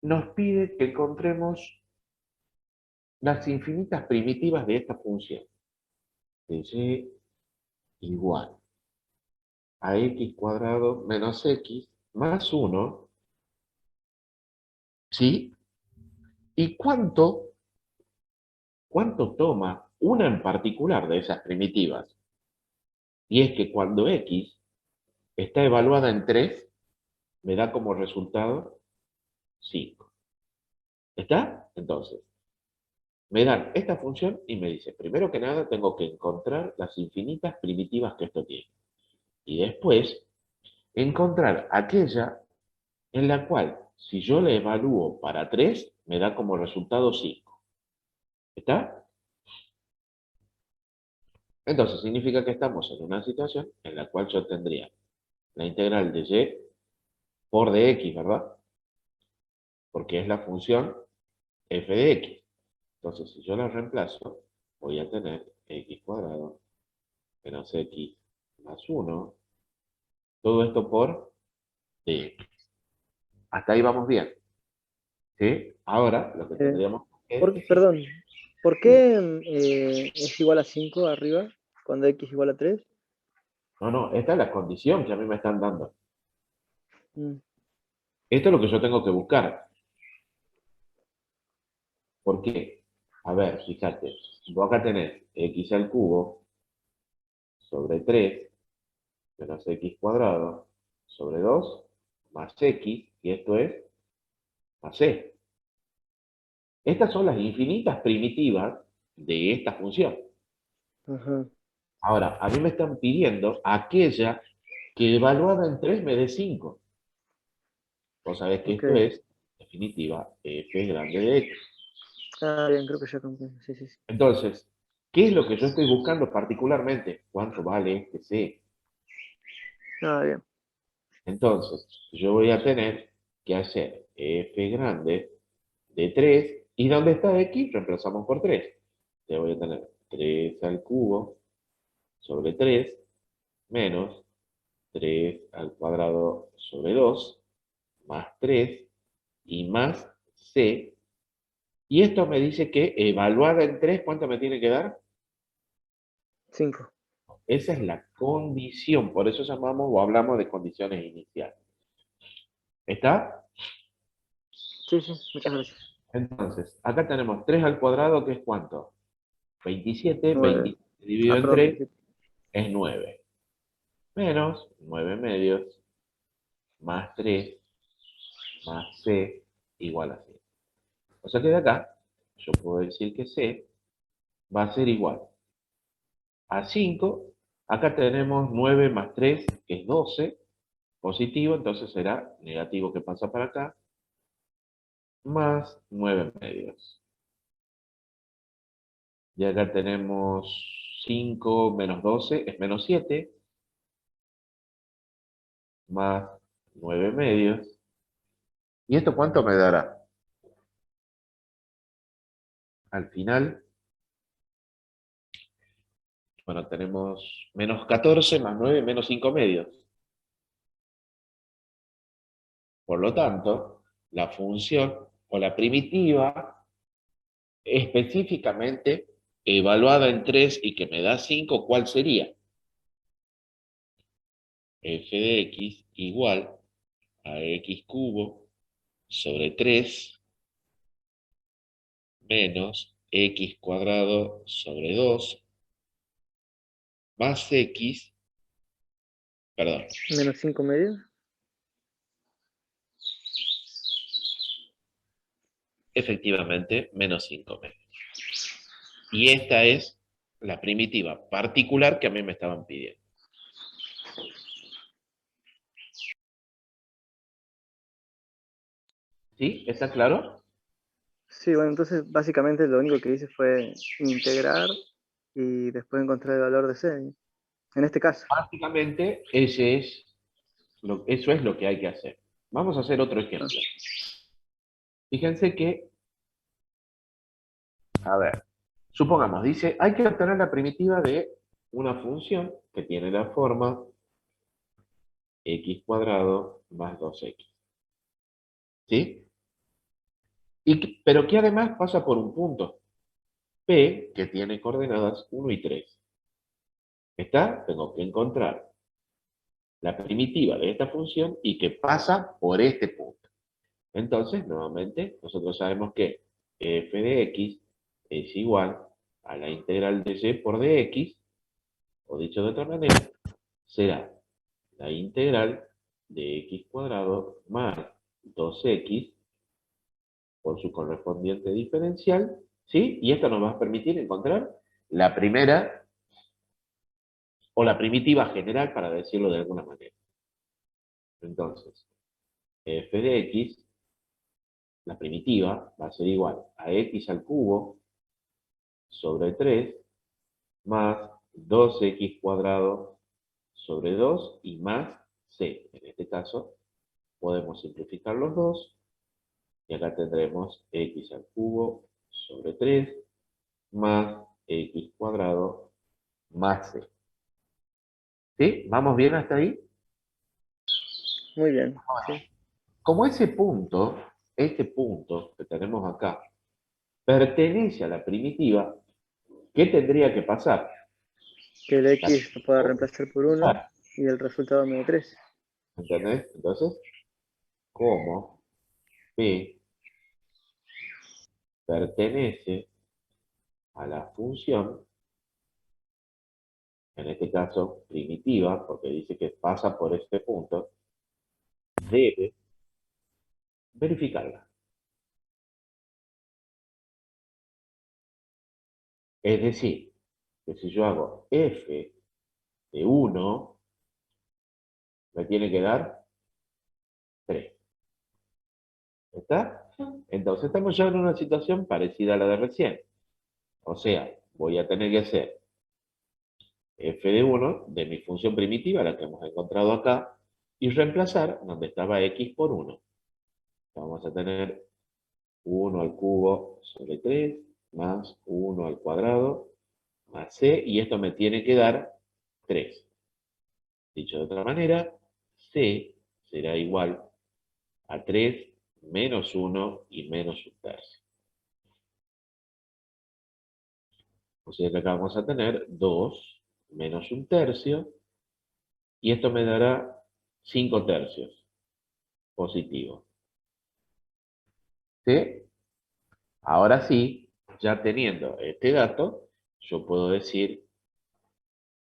nos pide que encontremos las infinitas primitivas de esta función. De y igual a x cuadrado menos x más 1, ¿sí? ¿Y cuánto toma una en particular de esas primitivas? Y es que cuando x está evaluada en 3, me da como resultado 5. ¿Está? Entonces, me dan esta función y me dice, primero que nada, tengo que encontrar las infinitas primitivas que esto tiene. Y después, encontrar aquella en la cual, si yo la evalúo para 3, me da como resultado 5. ¿Está? Entonces, significa que estamos en una situación en la cual yo tendría la integral de y por dx, ¿verdad? Porque es la función f de x. Entonces, si yo la reemplazo, voy a tener x cuadrado menos x más 1. Todo esto por dx. Hasta ahí vamos bien. ¿Sí? Ahora, lo que Eh, tendríamos que es... Perdón, ¿por qué es igual a 5 arriba cuando x es igual a 3? No, no, esta es la condición que a mí me están dando. Mm, Esto es lo que yo tengo que buscar. ¿Por qué? A ver, fíjate. Vos acá tenés x al cubo sobre 3 menos x cuadrado sobre 2 más x, y esto es más c. Estas son las infinitas primitivas de esta función. ajá, Ahora, a mí me están pidiendo aquella que evaluada en 3 me dé 5. Vos sabés que ok. esto es, en definitiva, f grande de x. Ah, bien, creo que ya comprendo. Sí, sí, sí. Entonces, ¿qué es lo que yo estoy buscando particularmente? ¿Cuánto vale este c? Ah, bien. Entonces, yo voy a tener que hacer f grande de 3, ¿y dónde está x? Reemplazamos por 3. Ya voy a tener 3 al cubo sobre 3 menos 3 al cuadrado sobre 2 más 3 y más c. Y esto me dice que evaluada en 3, ¿cuánto me tiene que dar? 5. Esa es la condición, por eso llamamos o hablamos de condiciones iniciales. ¿Está? Sí, sí, muchas gracias. Entonces, acá tenemos 3 al cuadrado, que es ¿cuánto? 27, 9. 27 dividido Ah, en perdón, 3 27. es 9. Menos 9 medios más 3 más c igual a 100. O sea que de acá yo puedo decir que c va a ser igual a 5. Acá tenemos 9 más 3, que es 12, positivo, entonces será negativo que pasa para acá, más 9 medios. Y acá tenemos 5 menos 12, es menos 7, más 9 medios. ¿Y esto cuánto me dará? Al final, bueno, tenemos menos 14 más 9 menos 5 medios. Por lo tanto, la función o la primitiva específicamente evaluada en 3 y que me da 5, ¿cuál sería? F de x igual a x cubo sobre 3 menos x cuadrado sobre 2 más x, perdón, Menos 5 medios. efectivamente, menos 5 medios. Y esta es la primitiva particular que a mí me estaban pidiendo. ¿Sí? ¿Está claro? Sí, bueno, entonces básicamente lo único que hice fue integrar y después encontrar el valor de C. En este caso. Básicamente, eso es lo que hay que hacer. Vamos a hacer otro Ah, ejemplo. Fíjense que, a ver, supongamos, dice, hay que obtener la primitiva de una función que tiene la forma x cuadrado más 2x. ¿Sí? pero que además pasa por un punto. P, que tiene coordenadas 1 y 3. ¿Está? Tengo que encontrar la primitiva de esta función y que pasa por este punto. Entonces, nuevamente, nosotros sabemos que f de x es igual a la integral de y por dx, o dicho de otra manera, será la integral de x cuadrado más 2x por su correspondiente diferencial, ¿sí? Y esto nos va a permitir encontrar la primera o la primitiva general, para decirlo de alguna manera. Entonces, f de x, la primitiva, va a ser igual a x al cubo sobre 3 más 2x cuadrado sobre 2 y más c. En este caso, podemos simplificar los dos y acá tendremos x al cubo sobre 3 más x cuadrado más c. ¿Sí? ¿Vamos bien hasta ahí? Muy bien, sí. Como ese punto, este punto que tenemos acá, pertenece a la primitiva, ¿qué tendría que pasar? Que el x lo pueda reemplazar por 1 Usar, y el resultado me dé 3. ¿entendés? Entonces, como P pertenece a la función, en este caso primitiva, porque dice que pasa por este punto, debe verificarla. Es decir, que si yo hago f de 1, me tiene que dar 3. ¿Está? Entonces estamos ya en una situación parecida a la de recién. O sea, voy a tener que hacer f de 1 de mi función primitiva, la que hemos encontrado acá, y reemplazar donde estaba x por 1. Vamos a tener 1 al cubo sobre 3, más 1 al cuadrado, más c, y esto me tiene que dar 3. Dicho de otra manera, c será igual a 3 menos 1 y menos un tercio. O sea que acá vamos a tener 2 menos un tercio, y esto me dará 5 tercios positivo. ¿Sí? Ahora sí, ya teniendo este dato, yo puedo decir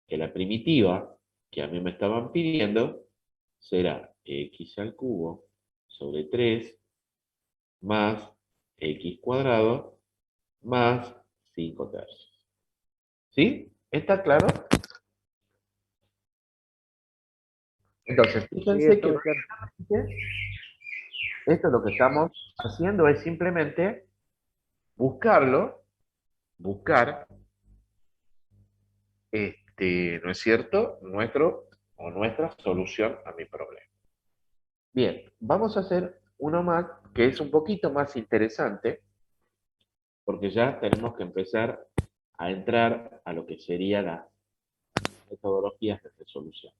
que la primitiva que a mí me estaban pidiendo será x al cubo sobre 3 más x cuadrado más 5 tercios. ¿Sí? ¿Está claro? Entonces, Sí, fíjense está que muy claro. esto lo que estamos haciendo es simplemente buscarlo, buscar, ¿no es cierto?, nuestro o nuestra solución a mi problema. Bien, vamos a hacer uno más que es un poquito más interesante, porque ya tenemos que empezar a entrar a lo que sería las metodologías de resolución.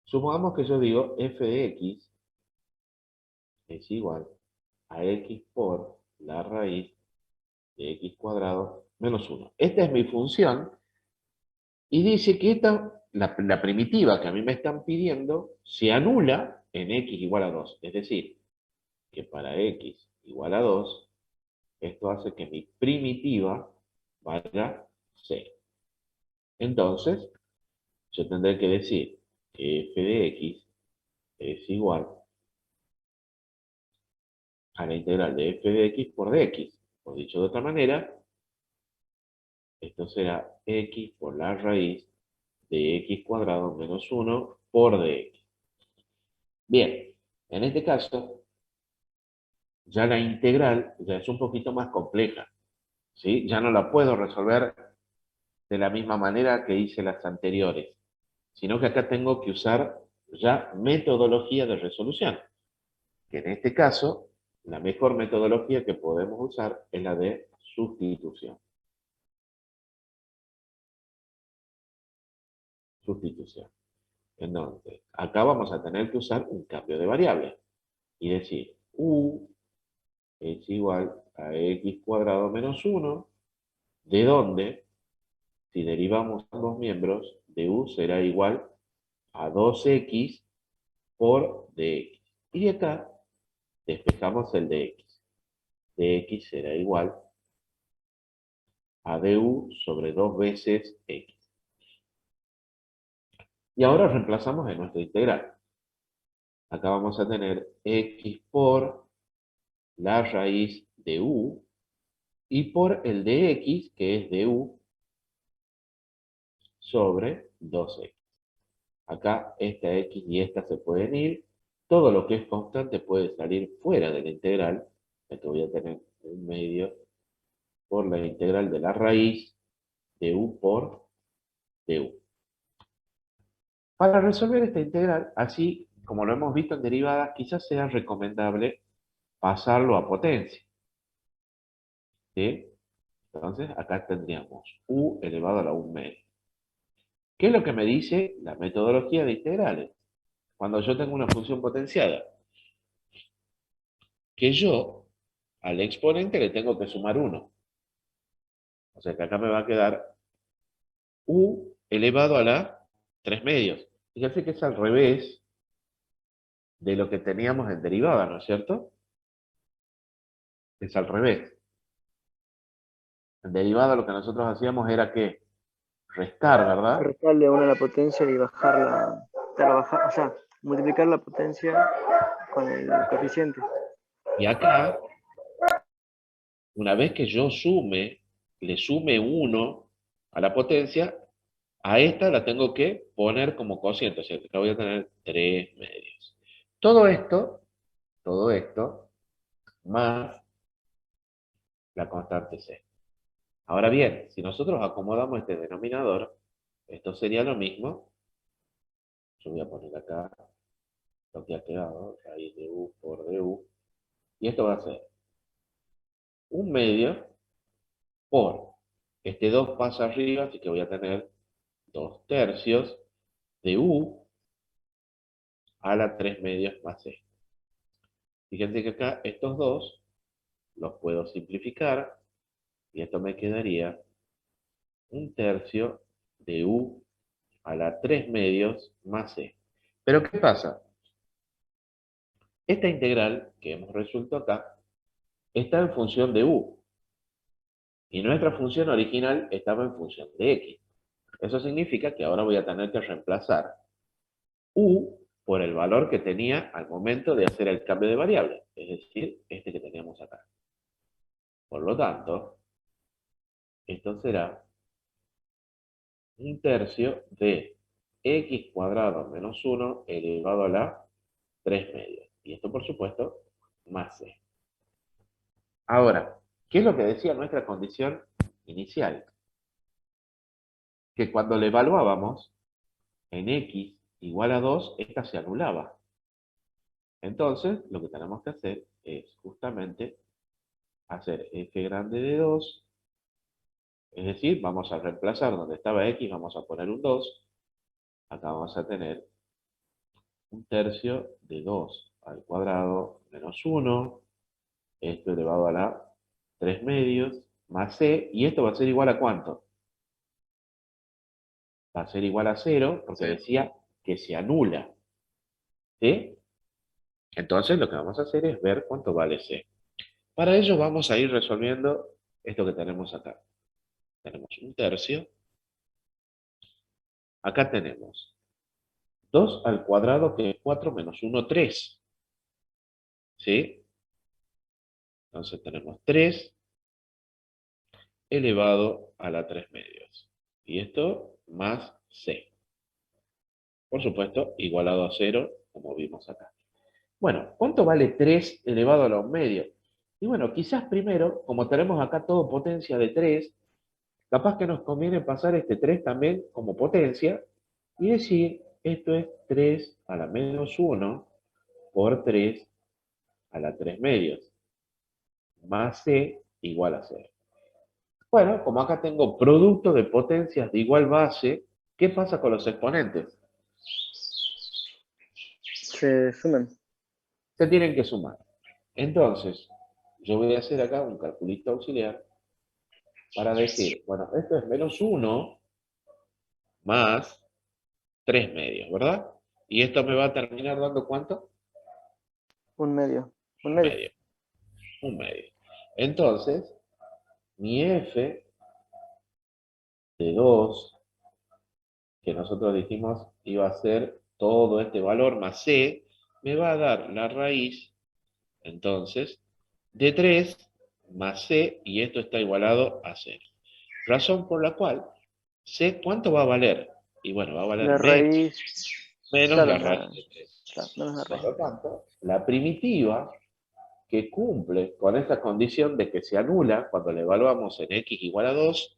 Supongamos que yo digo f de x es igual a x por la raíz de x cuadrado menos 1. Esta es mi función y dice que la primitiva que a mí me están pidiendo se anula en x igual a 2. Es decir, que para x igual a 2, esto hace que mi primitiva valga 0. Entonces, yo tendré que decir que f de x es igual a la integral de f de x por dx. O dicho de otra manera, esto será x por la raíz de x cuadrado menos 1 por dx. Bien, en este caso, ya la integral ya es un poquito más compleja, ¿sí? Ya no la puedo resolver de la misma manera que hice las anteriores, sino que acá tengo que usar ya metodología de resolución, que en este caso, la mejor metodología que podemos usar es la de sustitución. Sustitución. Entonces, acá vamos a tener que usar un cambio de variable y decir u es igual a x cuadrado menos 1, de donde, si derivamos ambos miembros, du será igual a 2x por dx. Y de acá despejamos el dx. Dx será igual a du sobre 2 veces x. Y ahora reemplazamos en nuestra integral. Acá vamos a tener x por la raíz de u y por el dx, que es du, sobre 2x. Acá esta x y esta se pueden ir. Todo lo que es constante puede salir fuera de la integral. Aquí voy a tener un medio por la integral de la raíz de u por du. Para resolver esta integral, así como lo hemos visto en derivadas, quizás sea recomendable pasarlo a potencia. ¿Sí? Entonces, acá tendríamos u elevado a la 1 media. ¿Qué es lo que me dice la metodología de integrales? Cuando yo tengo una función potenciada, que yo al exponente le tengo que sumar 1. O sea que acá me va a quedar u elevado a la 3 medios. Fíjense que es al revés de lo que teníamos en derivada, ¿no es cierto? Es al revés. En derivada lo que nosotros hacíamos era que restar, ¿verdad? Restarle 1 a la potencia y bajarla, o sea, multiplicar la potencia con el coeficiente. Y acá, una vez que yo le sume 1 a la potencia, a esta la tengo que poner como cociente, o sea, que acá voy a tener 3 medios. Todo esto, más la constante c. Ahora bien, si nosotros acomodamos este denominador, esto sería lo mismo. Yo voy a poner acá lo que ha quedado, raíz de u por du, y esto va a ser 1 medio por, este 2 pasa arriba, así que voy a tener 2 tercios de u a la 3 medios más c. Fíjense que acá estos dos los puedo simplificar, y esto me quedaría 1 tercio de u a la 3 medios más c. Pero ¿qué pasa? Esta integral que hemos resuelto acá está en función de u, y nuestra función original estaba en función de x. Eso significa que ahora voy a tener que reemplazar u por el valor que tenía al momento de hacer el cambio de variable, es decir, este que teníamos acá. Por lo tanto, esto será 1 tercio de x cuadrado menos 1 elevado a la 3 medios. Y esto, por supuesto, más c. Ahora, ¿qué es lo que decía nuestra condición inicial? Que cuando le evaluábamos en x igual a 2, esta se anulaba. Entonces, lo que tenemos que hacer es justamente hacer f grande de 2, es decir, vamos a reemplazar donde estaba x, vamos a poner un 2, acá vamos a tener 1 tercio de 2 al cuadrado menos 1, esto elevado a la 3 medios, más c, y esto va a ser igual a ¿cuánto? Va a ser igual a 0, porque decía que se anula, ¿sí? Entonces lo que vamos a hacer es ver cuánto vale c. Para ello vamos a ir resolviendo esto que tenemos acá. Tenemos 1 tercio. Acá tenemos 2 al cuadrado, que es 4 menos 1, 3. ¿Sí? Entonces tenemos 3 elevado a la 3 medios. Y esto más c. Por supuesto, igualado a 0, como vimos acá. Bueno, ¿cuánto vale 3 elevado a la 1 medio? Y bueno, quizás primero, como tenemos acá todo potencia de 3, capaz que nos conviene pasar este 3 también como potencia y decir, esto es 3 a la menos 1 por 3 a la 3 medios, más c igual a 0. Bueno, como acá tengo producto de potencias de igual base, ¿qué pasa con los exponentes? Se suman. Se tienen que sumar. Entonces, yo voy a hacer acá un calculito auxiliar para decir, bueno, esto es menos 1 más 3 medios, ¿verdad? Y esto me va a terminar dando ¿cuánto? Un medio. Un Un medio. medio. Un medio. Entonces, mi f de 2, que nosotros dijimos iba a ser todo este valor más c, me va a dar la raíz, entonces, de 3 más c, y esto está igualado a 0. Razón por la cual c, ¿cuánto va a valer? Y bueno, va a valer La raíz, menos claro, la raíz de 3. claro, menos la Por raíz de lo 3. tanto, la primitiva que cumple con esta condición de que se anula cuando le evaluamos en x igual a 2,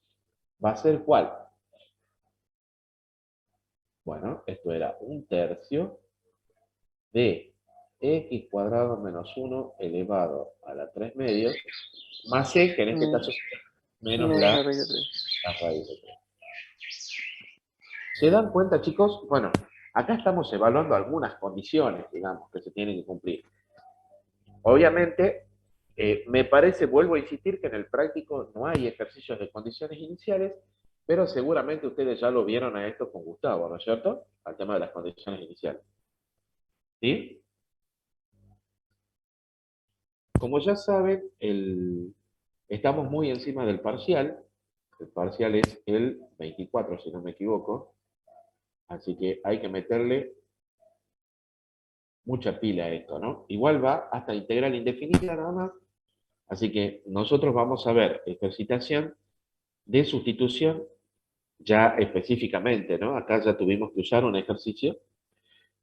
va a ser ¿cuál? Bueno, esto era 1/3 de x cuadrado menos 1 elevado a la 3 medios, más c, que en este caso es menos Menos la la raíz de 3. raíz de 3. ¿Se dan cuenta, chicos? Bueno, acá estamos evaluando algunas condiciones, digamos, que se tienen que cumplir. Obviamente, me parece, vuelvo a insistir, que en el práctico no hay ejercicios de condiciones iniciales, pero seguramente ustedes ya lo vieron a esto con Gustavo, ¿no es cierto? Al tema de las condiciones iniciales. ¿Sí? Como ya saben, estamos muy encima del parcial. El parcial es el 24, si no me equivoco. Así que hay que meterle mucha pila a esto, ¿no? Igual va hasta integral indefinida nada más. Así que nosotros vamos a ver ejercitación de sustitución ya específicamente, ¿no? Acá ya tuvimos que usar un ejercicio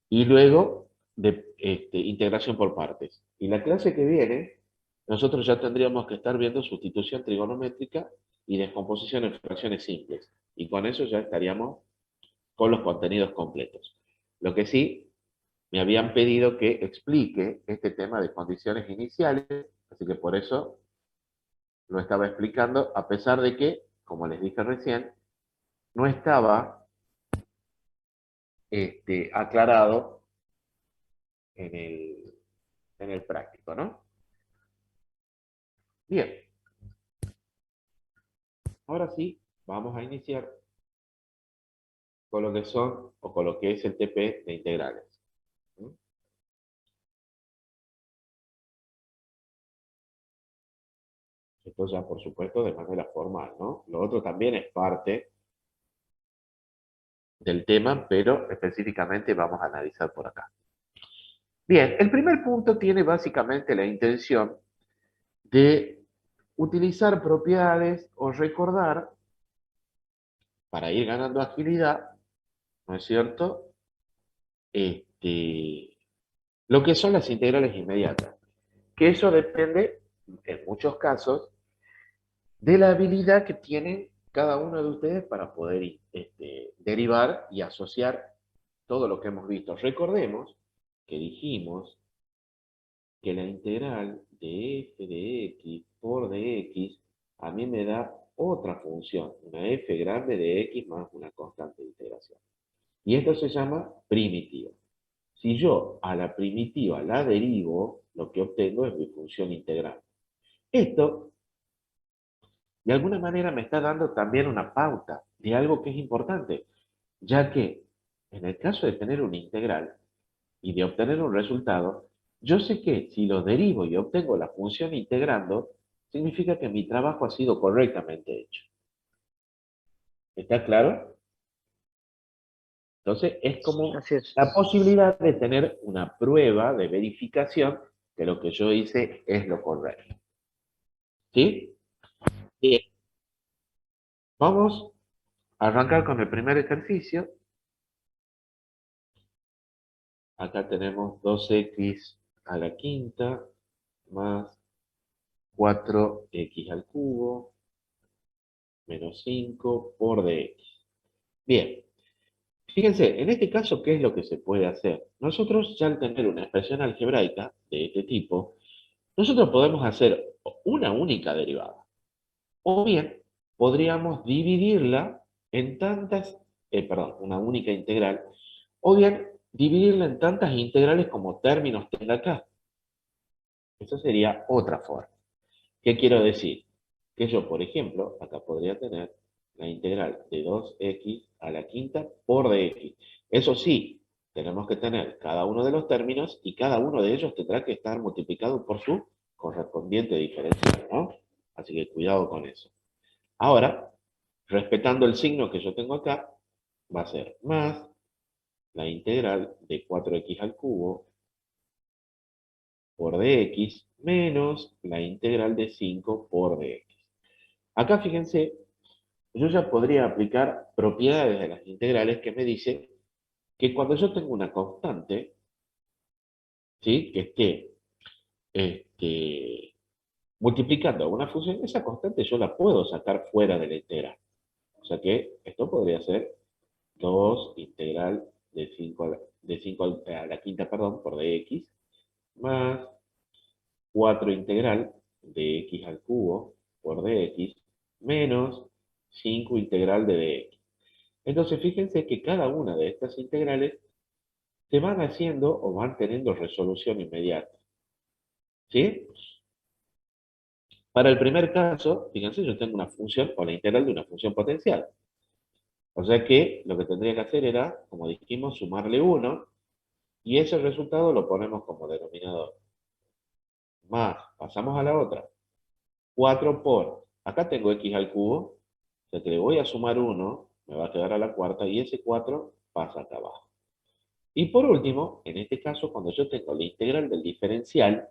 y luego de integración por partes. Y la clase que viene, nosotros ya tendríamos que estar viendo sustitución trigonométrica y descomposición en fracciones simples. Y con eso ya estaríamos con los contenidos completos. Lo que sí, me habían pedido que explique este tema de condiciones iniciales, así que por eso lo estaba explicando, a pesar de que, como les dije recién, no estaba aclarado en el práctico, ¿no? Bien, ahora sí, vamos a iniciar con lo que son, o con lo que es el TP de integrales. ¿Mm? Esto ya, por supuesto, de manera formal, ¿no? Lo otro también es parte del tema, pero específicamente vamos a analizar por acá. Bien, el primer punto tiene básicamente la intención de utilizar propiedades o recordar, para ir ganando agilidad, ¿no es cierto? Lo que son las integrales inmediatas, que eso depende, en muchos casos, de la habilidad que tienen cada uno de ustedes para poder derivar y asociar todo lo que hemos visto. Recordemos que dijimos que la integral de f de x por dx a mí me da otra función, una f grande de x más una constante de integración. Y esto se llama primitiva. Si yo a la primitiva la derivo, lo que obtengo es mi función integral. Esto, de alguna manera, me está dando también una pauta de algo que es importante, ya que en el caso de tener una integral y de obtener un resultado, yo sé que si lo derivo y obtengo la función integrando, significa que mi trabajo ha sido correctamente hecho. ¿Está claro? Entonces, es como Así es. la posibilidad de tener una prueba de verificación que lo que yo hice es lo correcto. ¿Sí? Bien. Vamos a arrancar con el primer ejercicio. Acá tenemos 2x a la quinta más 4x al cubo menos 5 por dx. Bien, fíjense, en este caso, ¿qué es lo que se puede hacer? Nosotros, ya al tener una expresión algebraica de este tipo, nosotros podemos hacer una única derivada. O bien, podríamos dividirla en tantas, una única integral, o bien dividirla en tantas integrales como términos tenga acá. Esa sería otra forma. ¿Qué quiero decir? Que yo, por ejemplo, acá podría tener la integral de 2x a la quinta por dx. Eso sí, tenemos que tener cada uno de los términos y cada uno de ellos tendrá que estar multiplicado por su correspondiente diferencial, ¿no? Así que cuidado con eso. Ahora, respetando el signo que yo tengo acá, va a ser más la integral de 4x al cubo por dx menos la integral de 5 por dx. Acá fíjense, yo ya podría aplicar propiedades de las integrales que me dice que cuando yo tengo una constante, ¿sí? Que esté multiplicando a una función, esa constante yo la puedo sacar fuera de la integral. O sea que esto podría ser 2 integral de 5 a la quinta, perdón, por dx, más 4 integral de x al cubo por dx, menos 5 integral de dx. Entonces, fíjense que cada una de estas integrales se van haciendo o van teniendo resolución inmediata. ¿Sí? Para el primer caso, fíjense, yo tengo una función o la integral de una función potencial. O sea que lo que tendría que hacer era, como dijimos, sumarle 1 y ese resultado lo ponemos como denominador. Más, pasamos a la otra. 4 por, acá tengo x al cubo, o sea que le voy a sumar 1, me va a quedar a la cuarta y ese 4 pasa acá abajo. Y por último, en este caso, cuando yo tengo la integral del diferencial,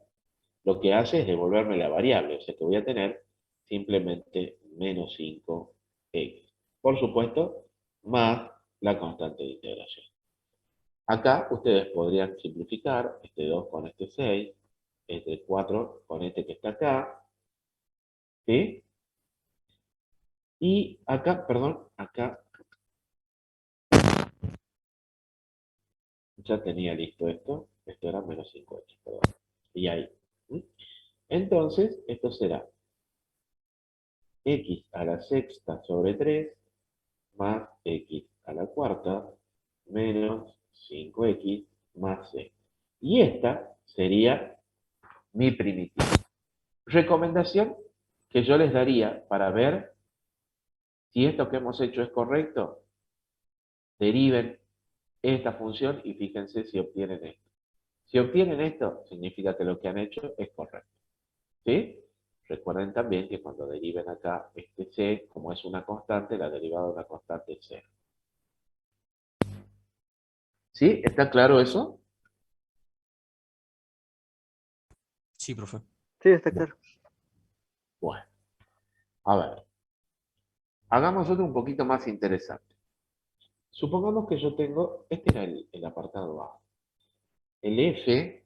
lo que hace es devolverme la variable, o sea que voy a tener simplemente menos 5x. Por supuesto, más la constante de integración. Acá ustedes podrían simplificar este 2 con este 6, este 4 con este que está acá, ¿sí? Y acá, perdón, acá ya tenía listo esto era menos 5x, perdón. Y ahí. ¿Mm? Entonces, esto será x a la sexta sobre 3 más x a la cuarta menos 5x más c. Y esta sería mi primitiva. Recomendación que yo les daría para ver si esto que hemos hecho es correcto, deriven esta función y fíjense si obtienen esto. Si obtienen esto, significa que lo que han hecho es correcto. ¿Sí? Recuerden también que cuando deriven acá este c, como es una constante, la derivada de una constante es 0. ¿Sí? ¿Está claro eso? Sí, profe. Sí, está Bueno, claro. bueno. A ver, hagamos otro un poquito más interesante. Supongamos que yo tengo, este era el apartado A. El F,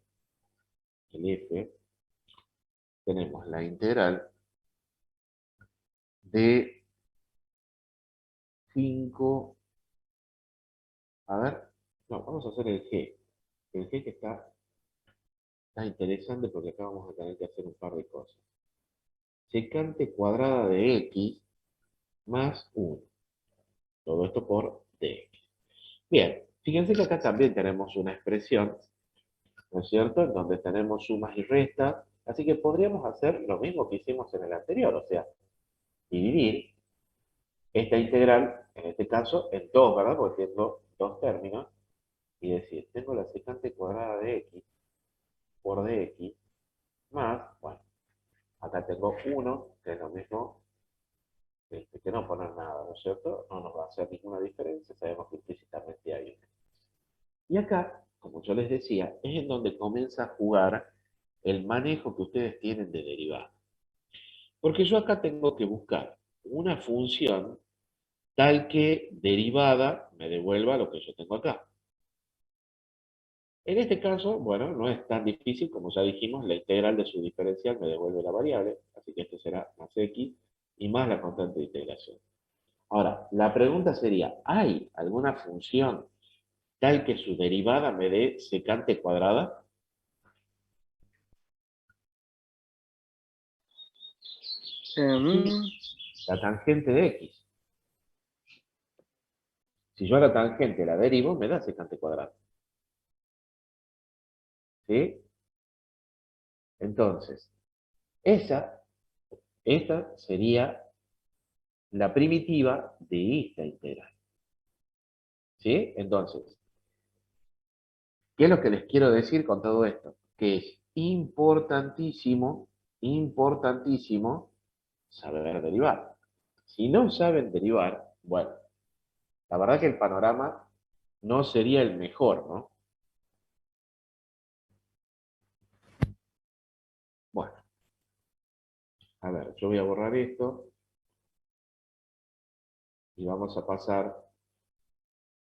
tenemos la integral de 5, a ver, no, vamos a hacer el G. El G que está interesante porque acá vamos a tener que hacer un par de cosas. Secante cuadrada de x más 1. Todo esto por dx. Bien, fíjense que acá también tenemos una expresión, ¿no es cierto?, en donde tenemos sumas y restas, así que podríamos hacer lo mismo que hicimos en el anterior, o sea, dividir esta integral, en este caso, en dos, ¿verdad?, porque tengo dos términos, y decir, tengo la secante cuadrada de x por dx más, bueno, acá tengo 1, que es lo mismo que no poner nada, ¿no es cierto? No nos va a hacer ninguna diferencia, sabemos que implícitamente hay una. Y acá, como yo les decía, es en donde comienza a jugar el manejo que ustedes tienen de derivada. Porque yo acá tengo que buscar una función tal que derivada me devuelva lo que yo tengo acá. En este caso, bueno, no es tan difícil, como ya dijimos, la integral de su diferencial me devuelve la variable, así que esto será más x y más la constante de integración. Ahora, la pregunta sería, ¿hay alguna función tal que su derivada me dé secante cuadrada? Sí, Em, la tangente de x. Si yo a la tangente la derivo, me da secante cuadrada. ¿Sí? Entonces, esa Esta sería la primitiva de esta integral. ¿Sí? Entonces, ¿qué es lo que les quiero decir con todo esto? Que es importantísimo, importantísimo saber derivar. Si no saben derivar, bueno, la verdad que el panorama no sería el mejor, ¿no? Bueno, a ver, yo voy a borrar esto y vamos a pasar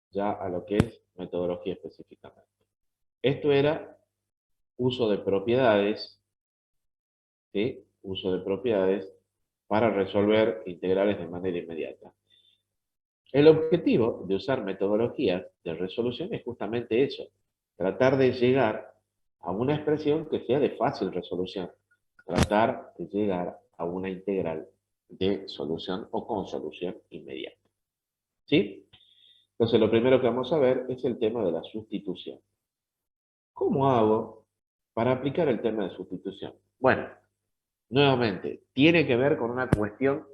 ya a lo que es metodología específicamente. Esto era uso de propiedades, ¿sí? Uso de propiedades para resolver integrales de manera inmediata. El objetivo de usar metodologías de resolución es justamente eso, tratar de llegar a una expresión que sea de fácil resolución, tratar de llegar a una integral de solución o con solución inmediata. ¿Sí? Entonces, lo primero que vamos a ver es el tema de la sustitución. ¿Cómo hago para aplicar el tema de sustitución? Bueno, nuevamente, tiene que ver con una cuestión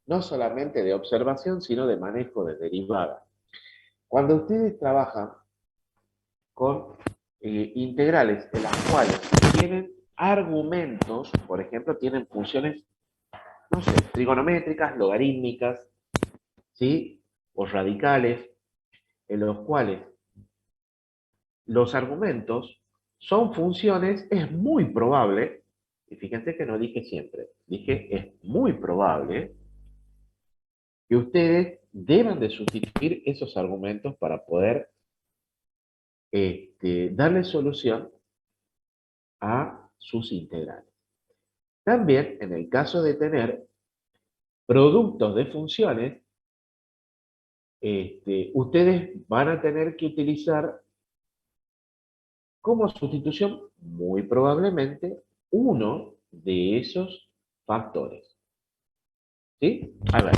no solamente de observación, sino de manejo de derivada. Cuando ustedes trabajan con integrales en las cuales tienen argumentos, por ejemplo, tienen funciones, no sé, trigonométricas, logarítmicas, ¿sí? O radicales, en los cuales los argumentos son funciones, es muy probable, y fíjense que no dije siempre, dije es muy probable que ustedes deban de sustituir esos argumentos para poder darle solución a sus integrales. También, en el caso de tener productos de funciones, ustedes van a tener que utilizar como sustitución, muy probablemente, uno de esos factores. ¿Sí? A ver,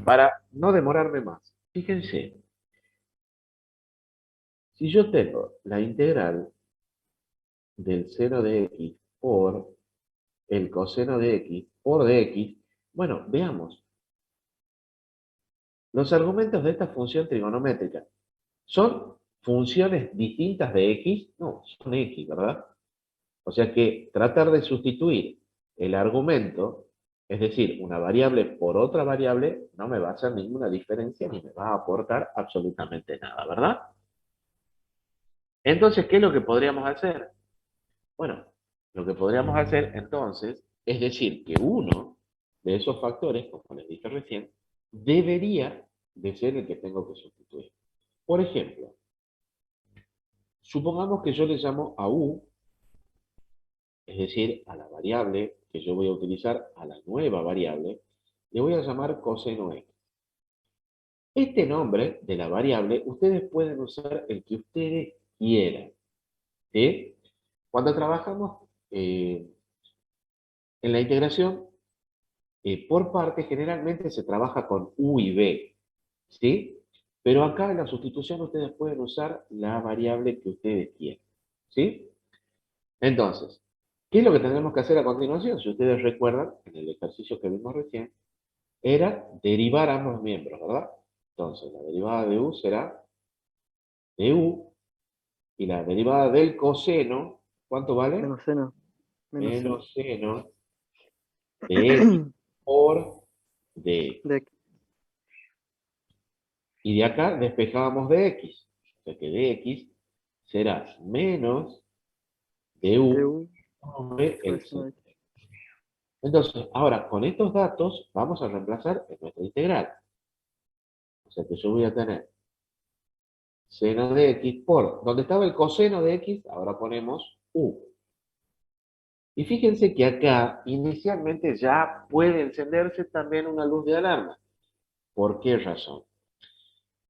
para no demorarme más, fíjense, si yo tengo la integral del seno de x por el coseno de x por dx, bueno, veamos. Los argumentos de esta función trigonométrica son funciones distintas de x, no, son x, ¿verdad? O sea que tratar de sustituir el argumento, es decir, una variable por otra variable, no me va a hacer ninguna diferencia ni me va a aportar absolutamente nada, ¿verdad? Entonces, ¿qué es lo que podríamos hacer? Bueno, lo que podríamos hacer entonces es decir que uno de esos factores, como les dije recién, debería de ser el que tengo que sustituir. Por ejemplo, supongamos que yo le llamo a u, es decir, a la variable que yo voy a utilizar, a la nueva variable, le voy a llamar coseno x. Este nombre de la variable, ustedes pueden usar el que ustedes quieran. ¿Sí? Cuando trabajamos en la integración, por partes, generalmente se trabaja con u y b. ¿Sí? Pero acá en la sustitución ustedes pueden usar la variable que ustedes quieran. ¿Sí? Entonces, ¿qué es lo que tendremos que hacer a continuación? Si ustedes recuerdan, en el ejercicio que vimos recién, era derivar ambos miembros, ¿verdad? Entonces, la derivada de u será de u, y la derivada del coseno, ¿cuánto vale? Menos seno. Menos seno de x por dx. De Y de acá despejábamos de x. O sea que dx será menos de u u sobre el coseno seno. de x. Entonces, ahora con estos datos vamos a reemplazar en nuestra integral. O sea que yo voy a tener seno de x por, donde estaba el coseno de x, ahora ponemos u. Y fíjense que acá inicialmente ya puede encenderse también una luz de alarma. ¿Por qué razón?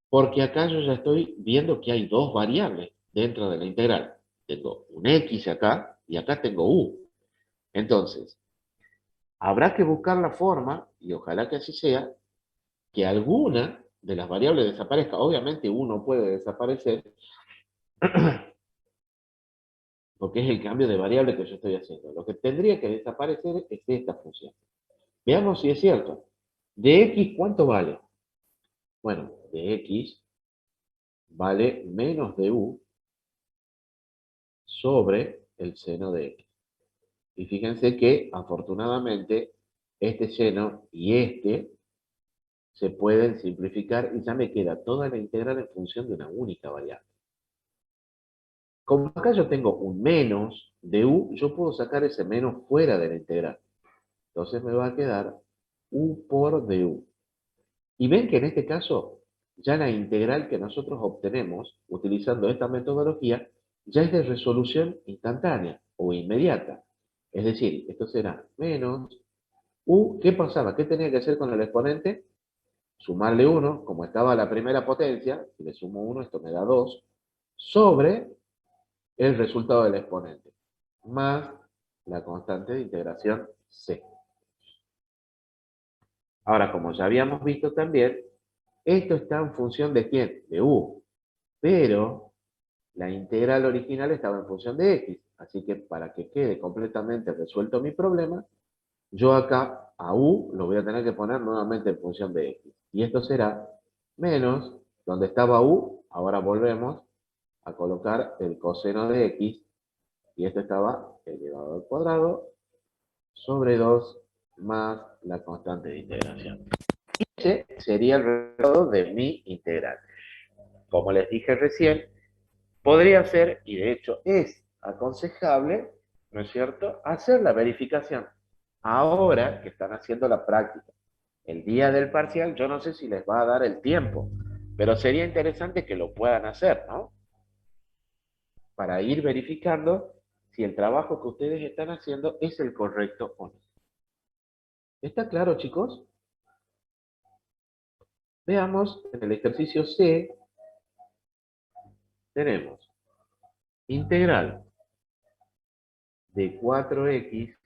Porque acá yo ya estoy viendo que hay dos variables dentro de la integral. Tengo un x acá y acá tengo u. Entonces, habrá que buscar la forma, y ojalá que así sea, que alguna de las variables desaparezca. Obviamente u no puede desaparecer, porque es el cambio de variable que yo estoy haciendo. Lo que tendría que desaparecer es esta función. Veamos si es cierto. De x, ¿cuánto vale? Bueno, de x vale menos de u sobre el seno de x. Y fíjense que, afortunadamente, este seno y este se pueden simplificar y ya me queda toda la integral en función de una única variable. Como acá yo tengo un menos de u, yo puedo sacar ese menos fuera de la integral. Entonces me va a quedar u por du. Y ven que en este caso, ya la integral que nosotros obtenemos utilizando esta metodología, ya es de resolución instantánea o inmediata. Es decir, esto será menos u. ¿Qué pasaba? ¿Qué tenía que hacer con el exponente? Sumarle 1, como estaba la primera potencia, si le sumo 1, esto me da 2, sobre el resultado del exponente, más la constante de integración c. Ahora, como ya habíamos visto también, esto está en función de ¿quién? De u, pero la integral original estaba en función de x, así que para que quede completamente resuelto mi problema, yo acá a u lo voy a tener que poner nuevamente en función de x. Y esto será menos, donde estaba u, ahora volvemos a colocar el coseno de x, y esto estaba elevado al cuadrado sobre 2 más la constante de integración. Ese sería el resultado de mi integral. Como les dije recién, podría ser, y de hecho es aconsejable, ¿no es cierto?, hacer la verificación. Ahora que están haciendo la práctica, el día del parcial, yo no sé si les va a dar el tiempo, pero sería interesante que lo puedan hacer, ¿no? Para ir verificando si el trabajo que ustedes están haciendo es el correcto o no. ¿Está claro, chicos? Veamos, en el ejercicio C, tenemos integral de 4x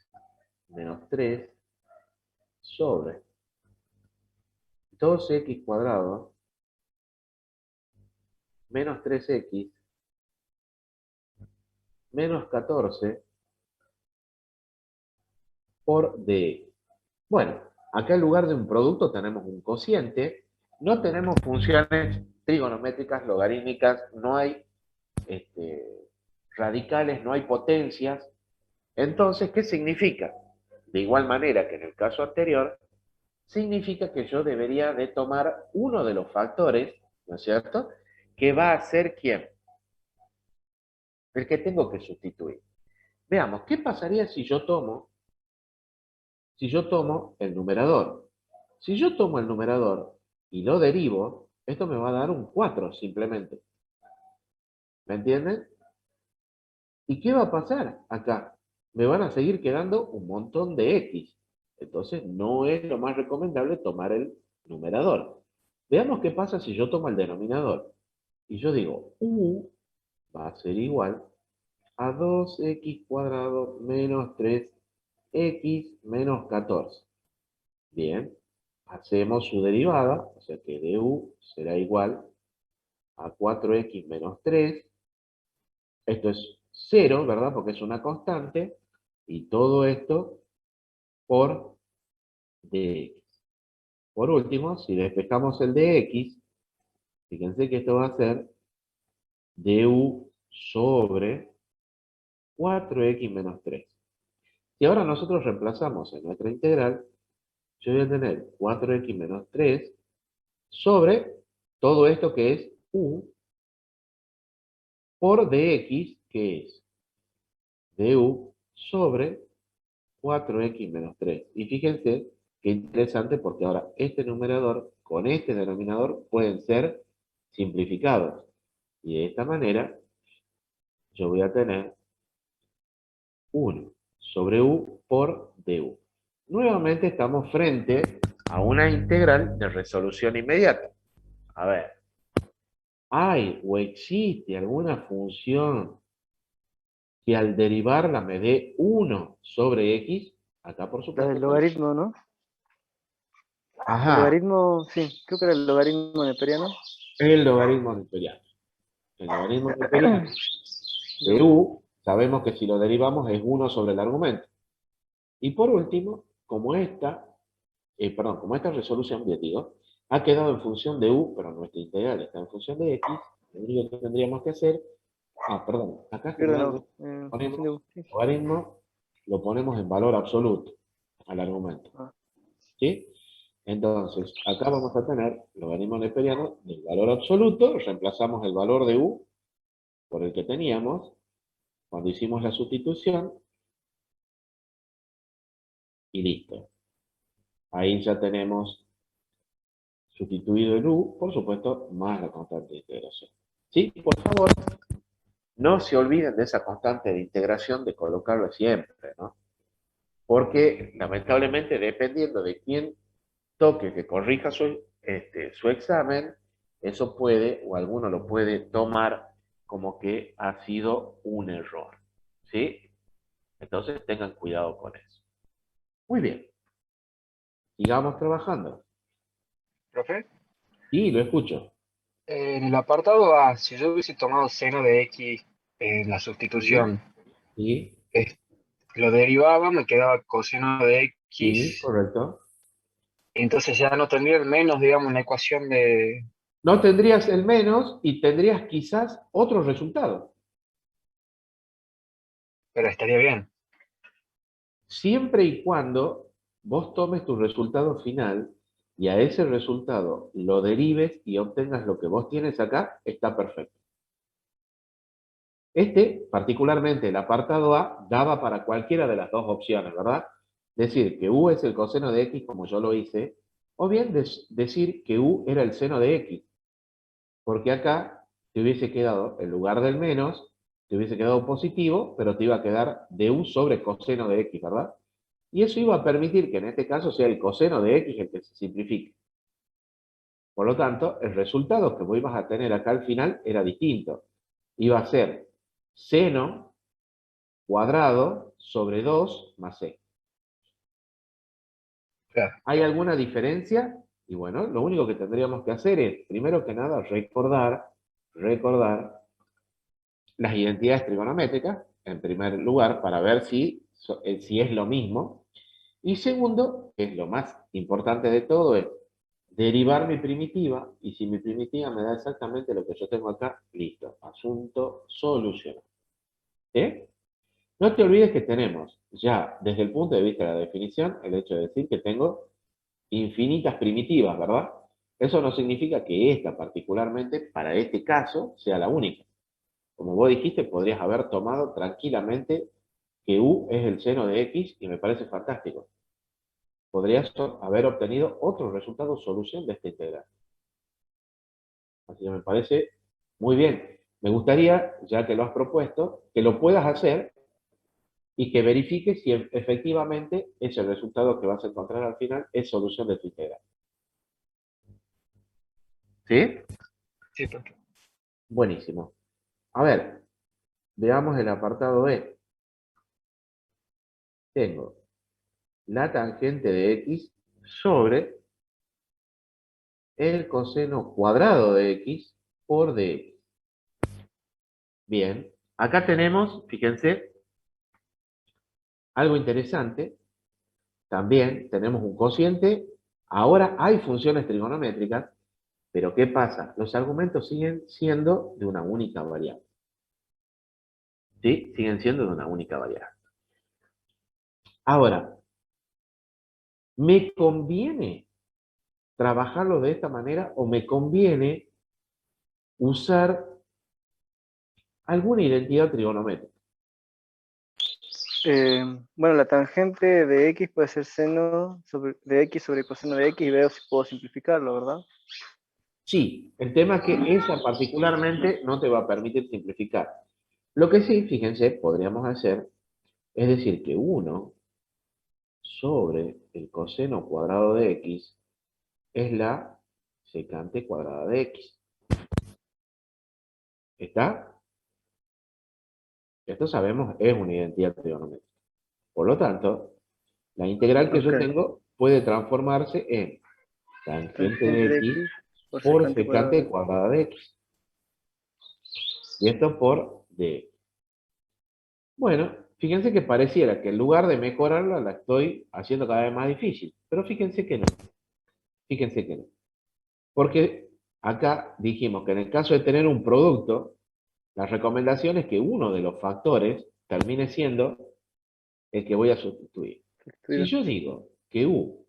menos 3 sobre 2x cuadrado menos 3x menos 14 por dx. Bueno, acá en lugar de un producto tenemos un cociente, no tenemos funciones trigonométricas, logarítmicas, no hay radicales, no hay potencias. Entonces, ¿qué significa? De igual manera que en el caso anterior, significa que yo debería de tomar uno de los factores, ¿no es cierto?, que va a ser ¿quién? El que tengo que sustituir. Veamos, ¿qué pasaría si yo tomo el numerador? Si yo tomo el numerador y lo derivo, esto me va a dar un 4 simplemente. ¿Me entienden? ¿Y qué va a pasar acá? Me van a seguir quedando un montón de x. Entonces no es lo más recomendable tomar el numerador. Veamos qué pasa si yo tomo el denominador. Y yo digo, u va a ser igual a 2x cuadrado menos 3x menos 14. Bien, hacemos su derivada, o sea que du será igual a 4x menos 3. Esto es 0, ¿verdad? Porque es una constante. Y todo esto por dx. Por último, si despejamos el dx, fíjense que esto va a ser du sobre 4x menos 3. Si ahora nosotros reemplazamos en nuestra integral, yo voy a tener 4x menos 3 sobre todo esto que es u por dx, que es du sobre 4x menos 3. Y fíjense qué interesante porque ahora este numerador con este denominador pueden ser simplificados. Y de esta manera yo voy a tener 1 sobre u por du. Nuevamente estamos frente a una integral de resolución inmediata. A ver, ¿hay o existe alguna función que al derivarla me dé 1 sobre x? Acá por La supuesto. del logaritmo, ¿no? El Ajá, logaritmo, sí, creo que era el logaritmo neperiano. el logaritmo neperiano. El logaritmo neperiano de u, sabemos que si lo derivamos es 1 sobre el argumento. Y por último, como esta perdón, como esta resolución, bien digo, ha quedado en función de u, pero nuestra integral está en función de x, lo único que tendríamos que hacer, perdón, acá Perdón, generalmente función ponemos de U. Sí. logaritmo, lo ponemos en valor absoluto al argumento, Ah, ¿sí? Entonces, acá vamos a tener logaritmo neperiano del valor absoluto, reemplazamos el valor de u por el que teníamos cuando hicimos la sustitución, y listo. Ahí ya tenemos sustituido el u, por supuesto, más la constante de integración. ¿Sí? Por favor, no se olviden de esa constante de integración, de colocarlo siempre, ¿no? Porque, lamentablemente, dependiendo de quién toque que corrija su examen, eso puede, o alguno lo puede tomar como que ha sido un error. ¿Sí? Entonces, tengan cuidado con eso. Muy bien. Sigamos trabajando. Profe, Y lo escucho. en el apartado A, si yo hubiese tomado seno de x en la Sí, sustitución, sí, es- lo derivaba, me quedaba coseno de sí, x, correcto. entonces ya no tendría el menos, digamos, la ecuación de... No tendrías el menos y tendrías quizás otro resultado. Pero estaría bien. Siempre y cuando vos tomes tu resultado final y a ese resultado lo derives y obtengas lo que vos tienes acá, está perfecto. Particularmente el apartado A, daba para cualquiera de las dos opciones, ¿verdad? Decir que U es el coseno de X como yo lo hice, o bien decir que U era el seno de X, porque acá te hubiese quedado, en lugar del menos, te hubiese quedado positivo, pero te iba a quedar de U sobre coseno de X, ¿verdad? Y eso iba a permitir que en este caso sea el coseno de X el que se simplifique. Por lo tanto, el resultado que vos ibas a tener acá al final era distinto. Iba a ser seno cuadrado sobre 2 más c. Claro. ¿Hay alguna diferencia? Y bueno, lo único que tendríamos que hacer es, primero que nada, recordar las identidades trigonométricas, en primer lugar, para ver si es lo mismo. Y segundo, que es lo más importante de todo, es derivar mi primitiva, y si mi primitiva me da exactamente lo que yo tengo acá, listo, asunto solucionado. ¿Sí? No te olvides que tenemos ya, desde el punto de vista de la definición, el hecho de decir que tengo infinitas primitivas, ¿verdad? Eso no significa que esta particularmente, para este caso, sea la única. Como vos dijiste, podrías haber tomado tranquilamente que u es el seno de x y me parece fantástico. Podrías haber obtenido otro resultado solución de esta integral. Así que me parece muy bien. Me gustaría, ya que lo has propuesto, que lo puedas hacer y que verifiques si efectivamente ese resultado que vas a encontrar al final es solución de tu integral. ¿Sí? Sí, profe. Buenísimo. A ver, veamos el apartado B. Tengo la tangente de x sobre el coseno cuadrado de x por dx. Bien, acá tenemos, fíjense, algo interesante. También tenemos un cociente. Ahora hay funciones trigonométricas, pero ¿qué pasa? Los argumentos siguen siendo de una única variable. ¿Sí? Siguen siendo de una única variable. Ahora, ¿me conviene trabajarlo de esta manera o me conviene usar alguna identidad trigonométrica? Bueno, la tangente de x puede ser seno de x sobre coseno de x y veo si puedo simplificarlo, ¿verdad? Sí, el tema es que esa particularmente no te va a permitir simplificar. Lo que sí, fíjense, podríamos hacer es decir que 1 sobre el coseno cuadrado de x es la secante cuadrada de x. ¿Está? Esto sabemos es una identidad trigonométrica. Por lo tanto, la integral que Ok, yo tengo puede transformarse en tangente tangente de de x x por por secante cuadrado de secante x. cuadrada de x. Y esto por dx. Bueno, Fíjense que pareciera que en lugar de mejorarla, la estoy haciendo cada vez más difícil. Pero fíjense que no. Fíjense que no. Porque acá dijimos que en el caso de tener un producto, la recomendación es que uno de los factores termine siendo el que voy a sustituir. Si yo digo que U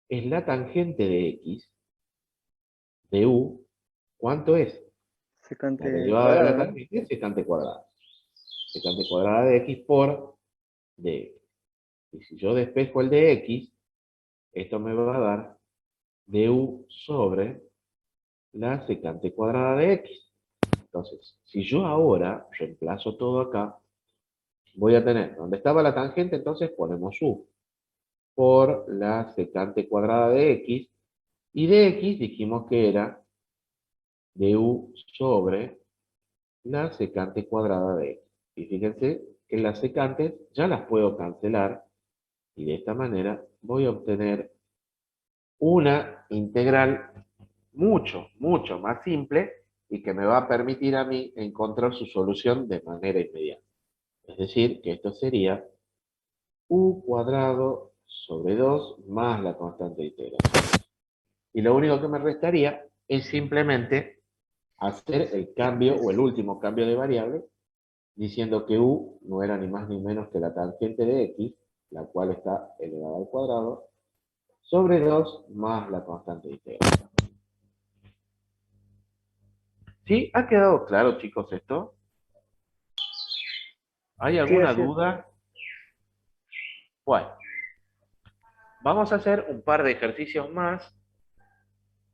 es la tangente de X, de U, ¿cuánto es? La Secante derivada de la cuadrado, ¿no? tangente es secante cuadrada. Secante cuadrada de X por dx. Y si yo despejo el de X, esto me va a dar du sobre la secante cuadrada de X. Entonces, si yo ahora reemplazo todo acá, voy a tener, donde estaba la tangente, entonces ponemos U por la secante cuadrada de X, y de X dijimos que era du sobre la secante cuadrada de X. Y fíjense que las secantes ya las puedo cancelar, y de esta manera voy a obtener una integral mucho más simple y que me va a permitir a mí encontrar su solución de manera inmediata. Es decir, que esto sería u cuadrado sobre 2 más la constante de integración. Y lo único que me restaría es simplemente hacer el cambio o el último cambio de variable, diciendo que u no era ni más ni menos que la tangente de x, la cual está elevada al cuadrado, sobre 2 más la constante de integración. ¿Sí? ¿Ha quedado claro, chicos, esto? ¿Hay Sí, alguna así es. duda? Bueno, vamos a hacer un par de ejercicios más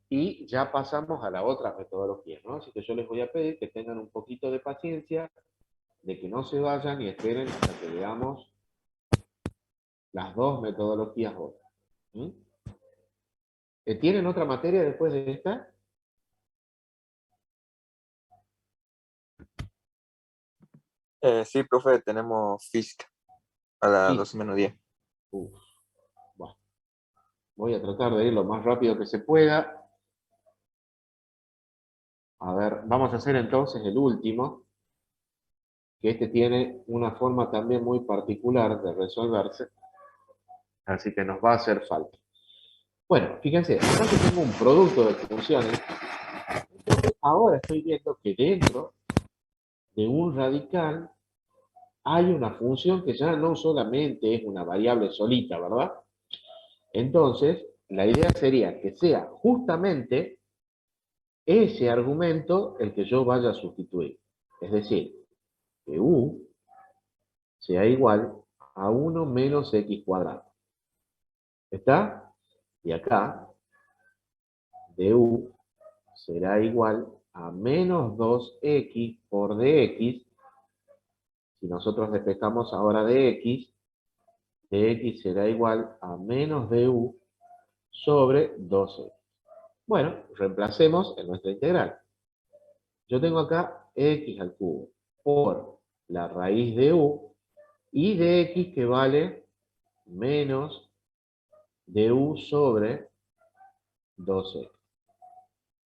y ya pasamos a la otra metodología, ¿no? Así que yo les voy a pedir que tengan un poquito de paciencia, de que no se vayan y esperen hasta que veamos las dos metodologías otras. ¿Mm? ¿Tienen otra materia después de esta? Sí, profe, tenemos física a las Sí. 12 menos 10. Uf, bueno, voy a tratar de ir lo más rápido que se pueda. A ver, vamos a hacer entonces el último, que este tiene una forma también muy particular de resolverse, así que nos va a hacer falta. Bueno, fíjense, acá que tengo un producto de funciones, ahora estoy viendo que dentro de un radical hay una función que ya no solamente es una variable solita, ¿verdad? Entonces, la idea sería que sea justamente ese argumento el que yo vaya a sustituir. Es decir, que u sea igual a 1 menos x cuadrado. ¿Está? Y acá, du será igual a menos 2x por dx. Si nosotros despejamos ahora dx será igual a menos du sobre 12. Bueno, reemplacemos en nuestra integral. Yo tengo acá x al cubo por la raíz de u y dx que vale menos du sobre 12.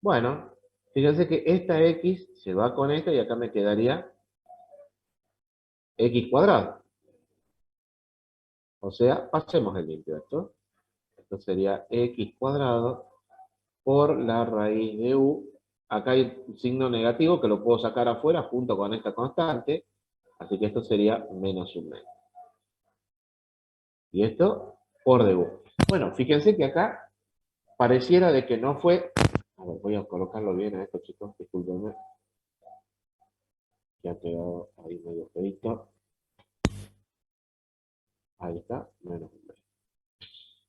Bueno, fíjense que esta x se va con esta y acá me quedaría x cuadrado. O sea, pasemos el limpio esto. Esto sería x cuadrado por la raíz de u. Acá hay un signo negativo que lo puedo sacar afuera junto con esta constante. Así que esto sería menos un menos. Y esto por du. Bueno, fíjense que acá pareciera de que no fue... A ver, voy a colocarlo bien a esto, chicos. Discúlpenme. Ya ha quedado ahí medio feito. Ahí está, menos un menos.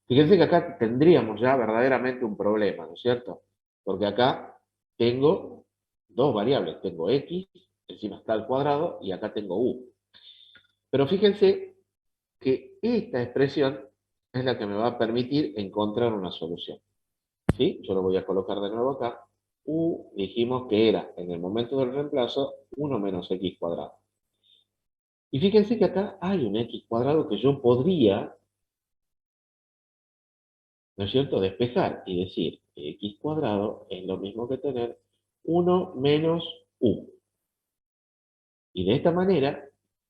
Fíjense que acá tendríamos ya verdaderamente un problema, ¿no es cierto? Porque acá tengo dos variables. Tengo x, encima está al cuadrado, y acá tengo u. Pero fíjense que esta expresión es la que me va a permitir encontrar una solución. ¿Sí? Yo lo voy a colocar de nuevo acá. U dijimos que era, en el momento del reemplazo, 1 menos x cuadrado. Y fíjense que acá hay un x cuadrado que yo podría, ¿no es cierto?, despejar y decir que x cuadrado es lo mismo que tener 1 menos u. Y de esta manera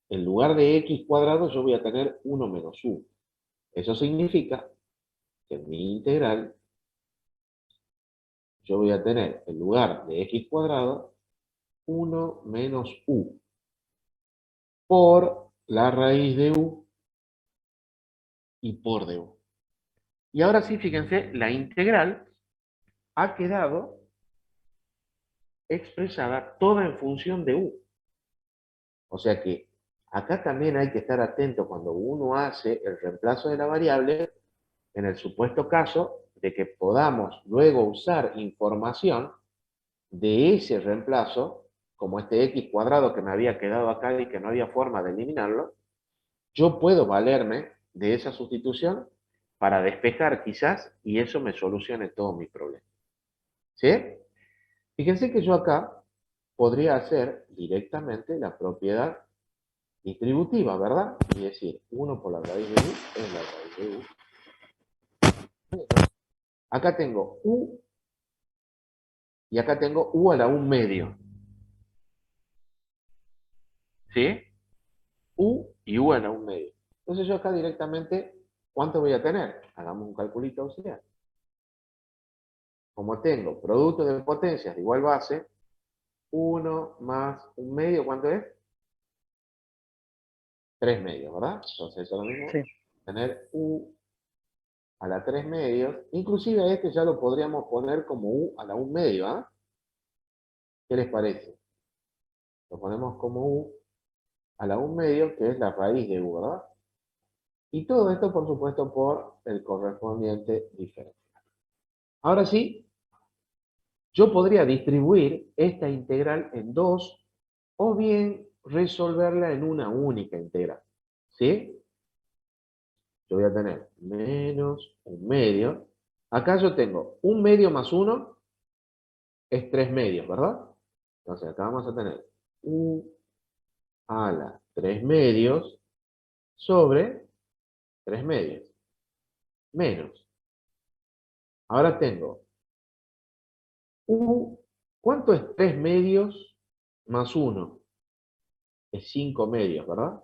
en lugar de x cuadrado yo voy a tener 1 menos u. Eso significa que en mi integral yo voy a tener, en lugar de x cuadrado, 1 menos u por la raíz de u y por du. Y ahora sí, fíjense, la integral ha quedado expresada toda en función de u. O sea que acá también hay que estar atento cuando uno hace el reemplazo de la variable, en el supuesto caso de que podamos luego usar información de ese reemplazo, como este x cuadrado que me había quedado acá y que no había forma de eliminarlo, yo puedo valerme de esa sustitución para despejar quizás y eso me solucione todos mis problemas. ¿Sí? Fíjense que yo acá podría hacer directamente la propiedad distributiva, ¿verdad? Y decir, 1 por la raíz de u es la raíz de u. Acá tengo u y acá tengo u a la 1 medio. ¿Sí? U y u a la 1 medio. Entonces yo acá directamente, ¿cuánto voy a tener? Hagamos un calculito auxiliar. Como tengo producto de potencias de igual base, 1 más 1 medio, ¿cuánto es? 3 medios, ¿verdad? Entonces eso es lo mismo. Sí. Tener u a la 3 medios. Inclusive a este ya lo podríamos poner como u a la 1 medio, ¿ah? ¿Qué les parece? Lo ponemos como u a la 1 medio, que es la raíz de u, ¿verdad? Y todo esto, por supuesto, por el correspondiente diferencial. Ahora sí, yo podría distribuir esta integral en dos, o bien resolverla en una única integral. ¿Sí? Yo voy a tener menos 1 medio. Acá yo tengo 1 medio más 1 es 3 medios, ¿verdad? Entonces acá vamos a tener u a la 3 medios sobre 3 medios. Menos. Ahora tengo u, ¿cuánto es 3 medios más 1? Es 5 medios, ¿verdad?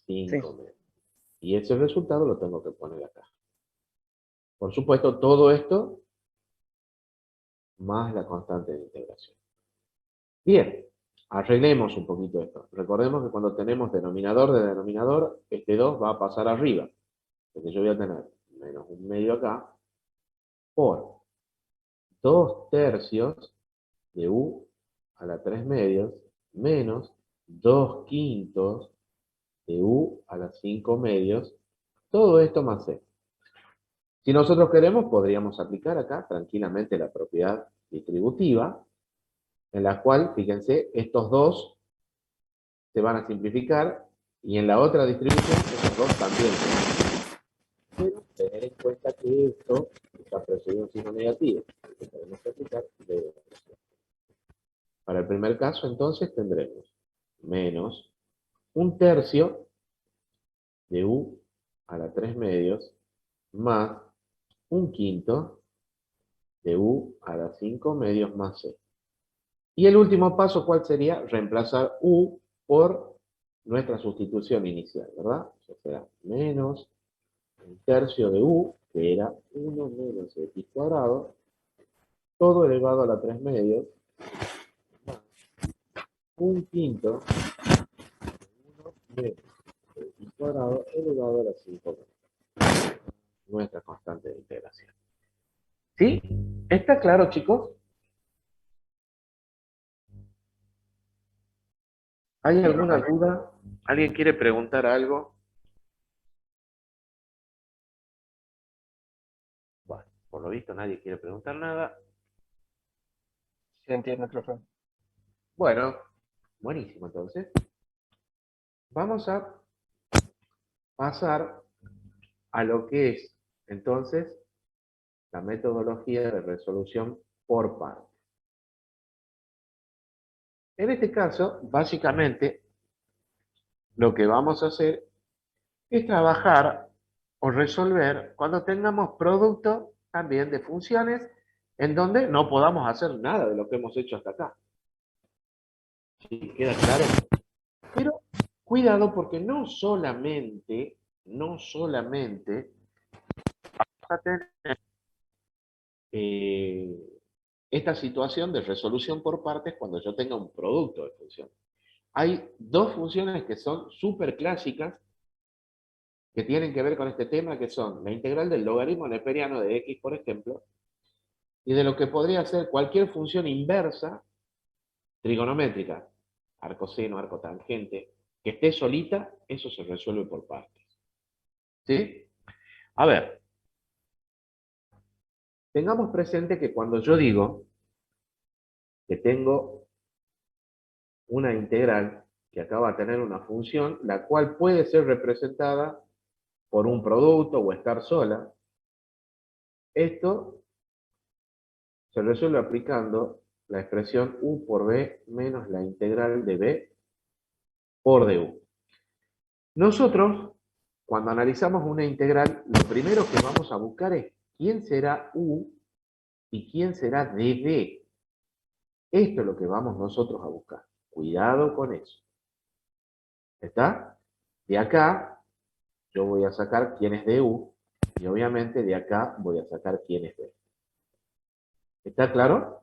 5 medios. Y ese resultado lo tengo que poner acá. Por supuesto, todo esto más la constante de integración. Bien, arreglemos un poquito esto. Recordemos que cuando tenemos denominador de denominador, este 2 va a pasar arriba. Porque yo voy a tener menos 1 medio acá por 2 tercios de u a la 3 medios menos 2 quintos de u a la 5 medios. Todo esto más c. Si nosotros queremos, podríamos aplicar acá tranquilamente la propiedad distributiva, en la cual, fíjense, estos dos se van a simplificar, y en la otra distribución, estos dos también se van a simplificar. Pero tener en cuenta que esto está precedido un signo negativo, que tenemos que aplicar de Para el primer caso, entonces, tendremos menos 1 tercio de u a la 3 medios más 1 quinto de u a la 5 medios más c. Y el último paso, ¿cuál sería? Reemplazar u por nuestra sustitución inicial, ¿verdad? Eso será menos 1 tercio de u, que era 1 menos x cuadrado, todo elevado a la 3 medios, más 1 quinto de 1 menos x cuadrado elevado a la 5 medios. Nuestra constante de integración. ¿Sí? ¿Está claro, chicos? ¿Hay alguna duda? ¿Alguien quiere preguntar algo? Bueno, por lo visto nadie quiere preguntar nada. Se entiende, profe. Bueno, buenísimo entonces. Vamos a pasar a lo que es entonces la metodología de resolución por partes. En este caso, básicamente, lo que vamos a hacer es trabajar o resolver cuando tengamos producto también de funciones en donde no podamos hacer nada de lo que hemos hecho hasta acá. ¿Sí? ¿Queda claro? Pero Cuidado porque no solamente vas a tener esta situación de resolución por partes cuando yo tenga un producto de función. Hay dos funciones que son súper clásicas que tienen que ver con este tema, que son la integral del logaritmo neperiano de x, por ejemplo, y de lo que podría ser cualquier función inversa trigonométrica, arcoseno, arcotangente, que esté solita, eso se resuelve por partes. ¿Sí? A ver, tengamos presente que cuando yo digo que tengo una integral que acá va a tener una función, la cual puede ser representada por un producto o estar sola, esto se resuelve aplicando la expresión u por b menos la integral de b por du. Nosotros, cuando analizamos una integral, lo primero que vamos a buscar es quién será u y quién será db. Esto es lo que vamos nosotros a buscar. Cuidado con eso. ¿Está? De acá, yo voy a sacar quién es du, y obviamente de acá voy a sacar quién es b. ¿Está claro?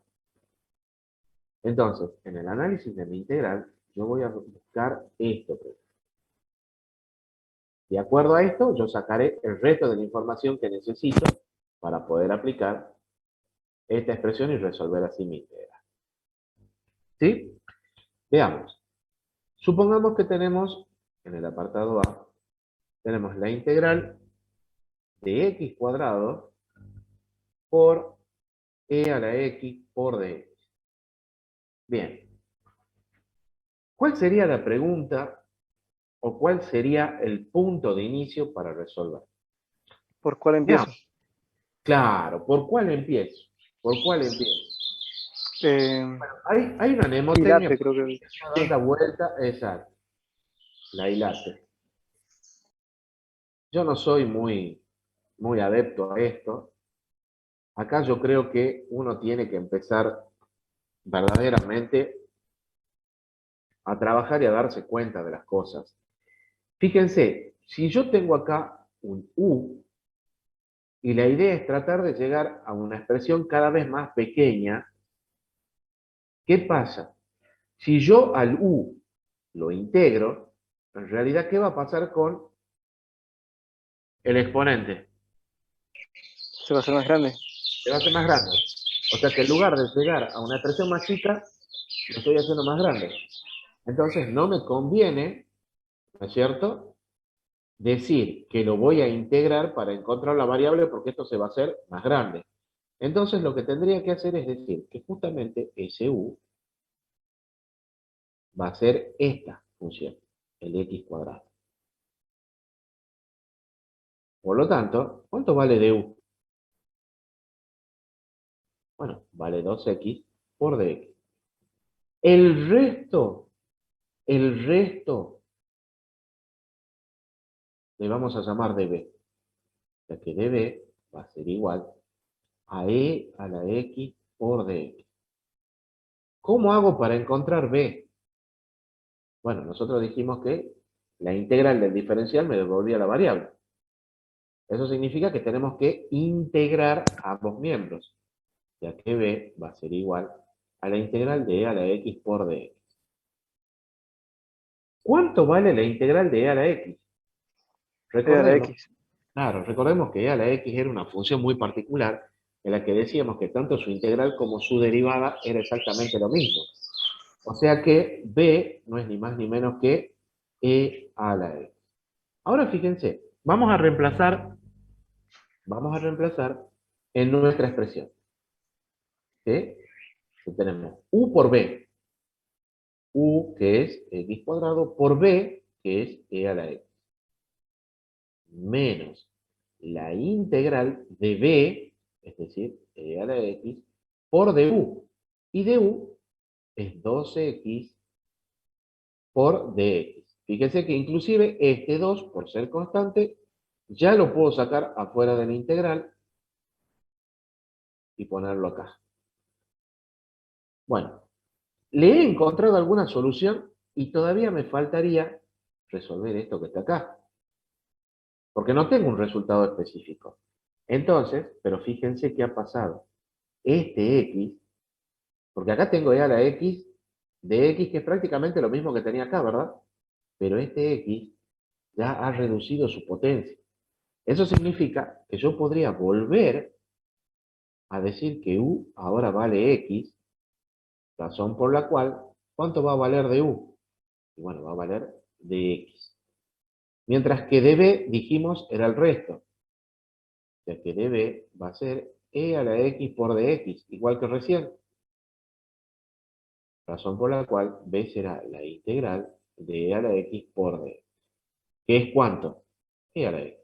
Entonces, en el análisis de mi integral, yo voy a buscar esto. De acuerdo a esto, yo sacaré el resto de la información que necesito para poder aplicar esta expresión y resolver así mi integral. ¿Sí? Veamos. Supongamos que tenemos, en el apartado A, tenemos la integral de x cuadrado por e a la x por dx. Bien. ¿Cuál sería la pregunta o cuál sería el punto de inicio para resolver? ¿Por cuál empiezo? Veamos. Claro, ¿por cuál empiezo? ¿Por cuál empiezo? Hay una mnemotecnia Quilate, creo que que da la vuelta, exacto. La hilate. Yo no soy muy adepto a esto. Acá yo creo que uno tiene que empezar verdaderamente a trabajar y a darse cuenta de las cosas. Fíjense, si yo tengo acá un u y la idea es tratar de llegar a una expresión cada vez más pequeña, ¿qué pasa? Si yo al u lo integro, en realidad, ¿qué va a pasar con el exponente? se va a hacer más grande. Se va a hacer más grande. O sea que en lugar de llegar a una expresión más chica, lo estoy haciendo más grande. Entonces no me conviene, ¿no es cierto?, decir que lo voy a integrar para encontrar la variable porque esto se va a hacer más grande. Entonces lo que tendría que hacer es decir que justamente ese u va a ser esta función, el x cuadrado. Por lo tanto, ¿cuánto vale du? Bueno, vale 2x por dx. El resto le vamos a llamar db. O sea que db va a ser igual a e a la x por dx. ¿Cómo hago para encontrar b? Bueno, nosotros dijimos que la integral del diferencial me devolvía la variable. Eso significa que tenemos que integrar ambos miembros, ya que b va a ser igual a la integral de e a la x por dx. ¿Cuánto vale la integral de e a la x? Era la Recordemos, X. claro, recordemos que e a la x era una función muy particular en la que decíamos que tanto su integral como su derivada era exactamente lo mismo. O sea que b no es ni más ni menos que e a la x. Ahora fíjense, vamos a reemplazar en nuestra expresión. ¿Sí? Tenemos u por b, u que es x cuadrado, por b, que es e a la x, menos la integral de b, es decir, e a la x, por du. Y du es 12x por dx. Fíjense que inclusive este 2, por ser constante, ya lo puedo sacar afuera de la integral y ponerlo acá. Bueno, le he encontrado alguna solución y todavía me faltaría resolver esto que está acá. Porque no tengo un resultado específico. Entonces, pero fíjense qué ha pasado. Este x, porque acá tengo ya la x de x, que es prácticamente lo mismo que tenía acá, ¿verdad? Pero este x ya ha reducido su potencia. Eso significa que yo podría volver a decir que u ahora vale x, razón por la cual, ¿cuánto va a valer de u? Y bueno, va a valer de x. Mientras que db, dijimos, era el resto. O sea que db va a ser e a la x por dx, igual que recién. Razón por la cual b será la integral de e a la x por dx. ¿Qué es cuánto? E a la x.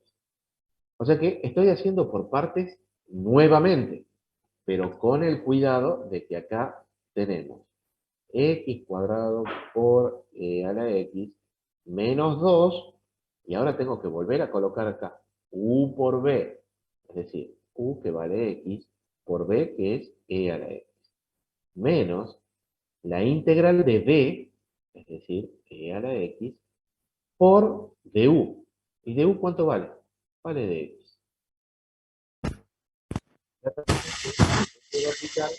O sea que estoy haciendo por partes nuevamente, pero con el cuidado de que acá tenemos x cuadrado por e a la x menos 2, y ahora tengo que volver a colocar acá u por b, es decir, u que vale x por b que es e a la x, menos la integral de b, es decir, e a la x, por du. ¿Y du cuánto vale? Vale de x. Puedo aplicar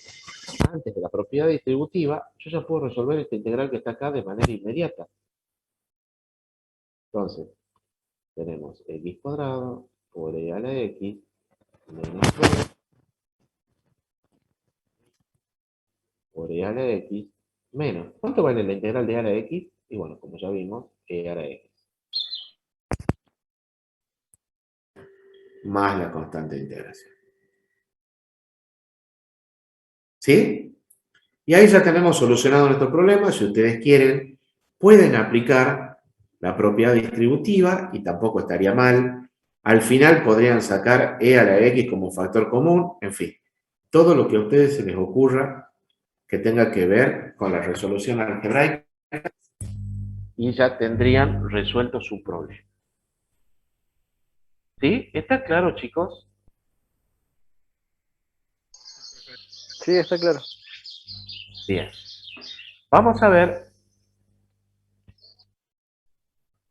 antes de la propiedad distributiva, yo ya puedo resolver esta integral que está acá de manera inmediata. Entonces, tenemos x cuadrado por e a la x menos 2 por e a la x menos. ¿Cuánto vale la integral de e a la x? Y bueno, como ya vimos, e a la x. Más la constante de integración. ¿Sí? Y ahí ya tenemos solucionado nuestro problema. Si ustedes quieren, pueden aplicar la propiedad distributiva y tampoco estaría mal. Al final podrían sacar e a la x como factor común. En fin, todo lo que a ustedes se les ocurra que tenga que ver con la resolución algebraica y ya tendrían resuelto su problema. ¿Sí? ¿Está claro, chicos? Sí, está claro. Bien. Vamos a ver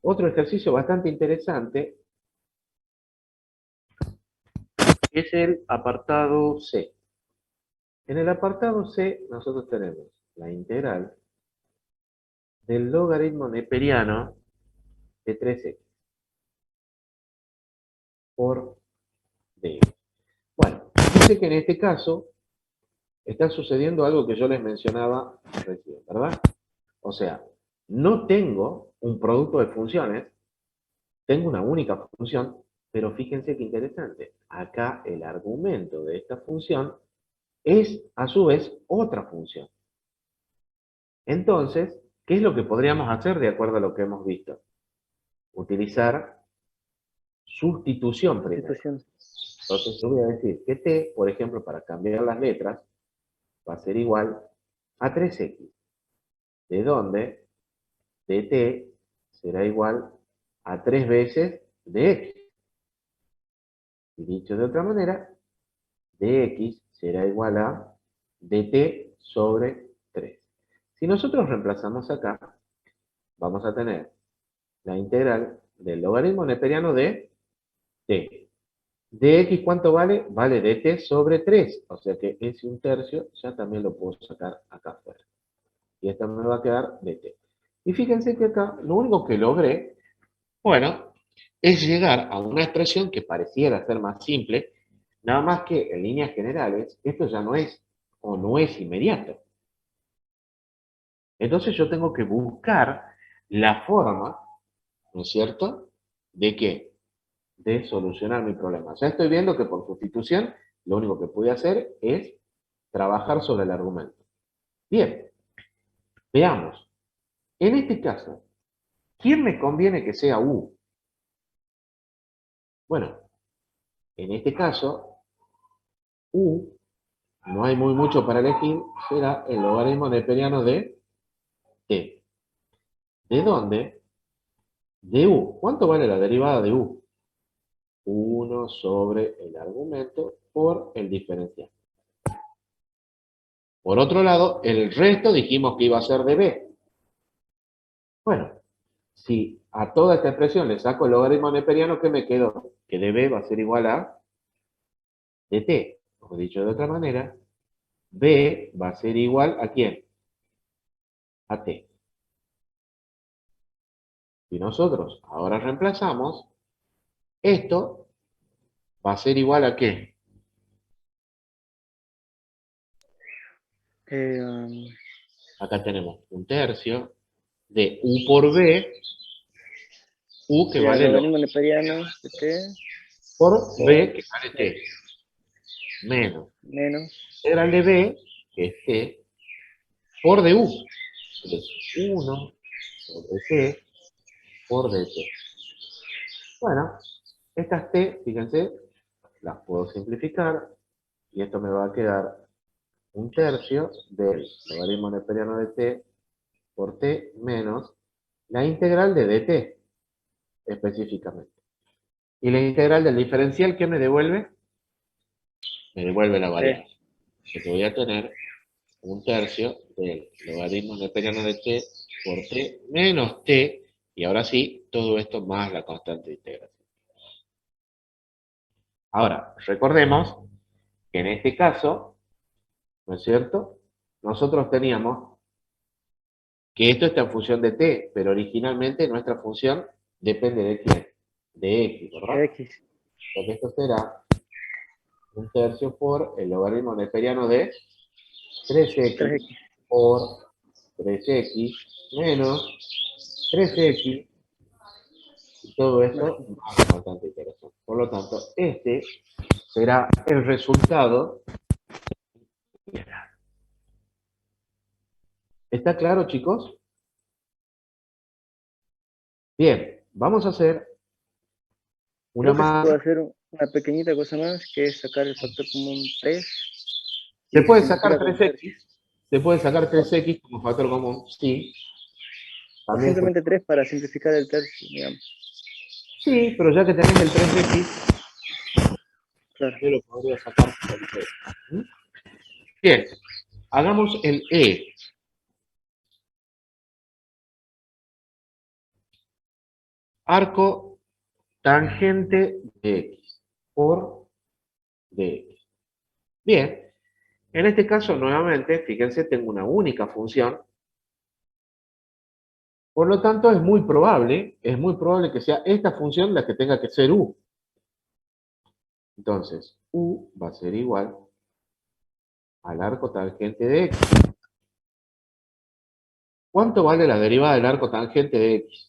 otro ejercicio bastante interesante, que es el apartado C. En el apartado C nosotros tenemos la integral del logaritmo neperiano de 3x por dx. Bueno, dice que en este caso está sucediendo algo que yo les mencionaba recién, ¿verdad? O sea, no tengo un producto de funciones, tengo una única función, pero fíjense qué interesante. Acá el argumento de esta función es, a su vez, otra función. Entonces, ¿qué es lo que podríamos hacer de acuerdo a lo que hemos visto? Utilizar sustitución primero. Sustitución. Entonces yo voy a decir que t, por ejemplo, para cambiar las letras, va a ser igual a 3x, de donde dt será igual a 3 veces de x. Y dicho de otra manera, dx será igual a dt sobre 3. Si nosotros reemplazamos acá, vamos a tener la integral del logaritmo neperiano de t. Dx, ¿cuánto vale? Vale dt sobre 3. O sea que ese 1/3 ya también lo puedo sacar acá afuera. Y esta me va a quedar dt. Y fíjense que acá lo único que logré, bueno, es llegar a una expresión que pareciera ser más simple, nada más que en líneas generales, esto ya no es o no es inmediato. Entonces yo tengo que buscar la forma, ¿no es cierto?, ¿de qué? De solucionar mi problema. Ya estoy viendo que por sustitución lo único que pude hacer es trabajar sobre el argumento. Bien, veamos. En este caso, ¿quién me conviene que sea u? Bueno, en este caso, u, no hay mucho para elegir, será el logaritmo neperiano de t. ¿De dónde? De u. ¿Cuánto vale la derivada de u? 1 sobre el argumento por el diferencial. Por otro lado, el resto dijimos que iba a ser de b. Bueno, si a toda esta expresión le saco el logaritmo neperiano, ¿qué me quedó? Que dB va a ser igual a dt. O dicho de otra manera, B va a ser igual a ¿quién? A t. Si nosotros ahora reemplazamos, esto va a ser igual a ¿qué? Acá tenemos un tercio de U por B, U que el vale lo logaritmo neperiano de t por B que vale t, menos menos integral de B, que es t, por du, que es 1 sobre t por dt. Bueno, estas t, fíjense, las puedo simplificar y esto me va a quedar un tercio del logaritmo neperiano de t por t menos la integral de dt específicamente. Y la integral del diferencial, ¿qué me devuelve? Me devuelve la variable. Yo te voy a tener un tercio del logaritmo neperiano de t por t menos t, y ahora sí, todo esto más la constante de integración. Ahora, recordemos que en este caso, ¿no es cierto? Nosotros teníamos que esto está en función de t, pero originalmente nuestra función depende de quién, de x, ¿verdad? x. Porque esto será un tercio por el logaritmo neperiano de 3x 3x. por 3x menos 3x, y todo esto más la constante de iteración. Por lo tanto, este será el resultado. ¿Está claro, chicos? Bien, vamos a hacer una Creo que se más. puede hacer una pequeñita cosa más, que es sacar el factor común 3 Se y se puede sacar simplifica con 3x, tercios. se puede sacar 3x como factor común, sí. O También simplemente 3 para simplificar el tercio, digamos. sí, pero ya que tenés el 3x, Claro. yo lo podría sacar por 3. ¿Mm? Bien, hagamos el E. Arco tangente de x por dx. Bien, en este caso nuevamente, fíjense, tengo una única función. Por lo tanto, es muy probable que sea esta función la que tenga que ser u. Entonces, u va a ser igual al arco tangente de x. ¿Cuánto vale la derivada del arco tangente de x?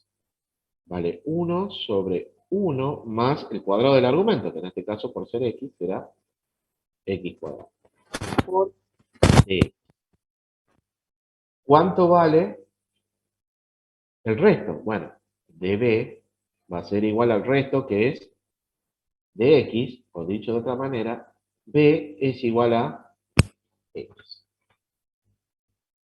Vale 1 sobre 1 más el cuadrado del argumento, que en este caso por ser x será x cuadrado. Por dx. ¿Cuánto vale el resto? Bueno, db va a ser igual al resto, que es dx, o dicho de otra manera, b es igual a x.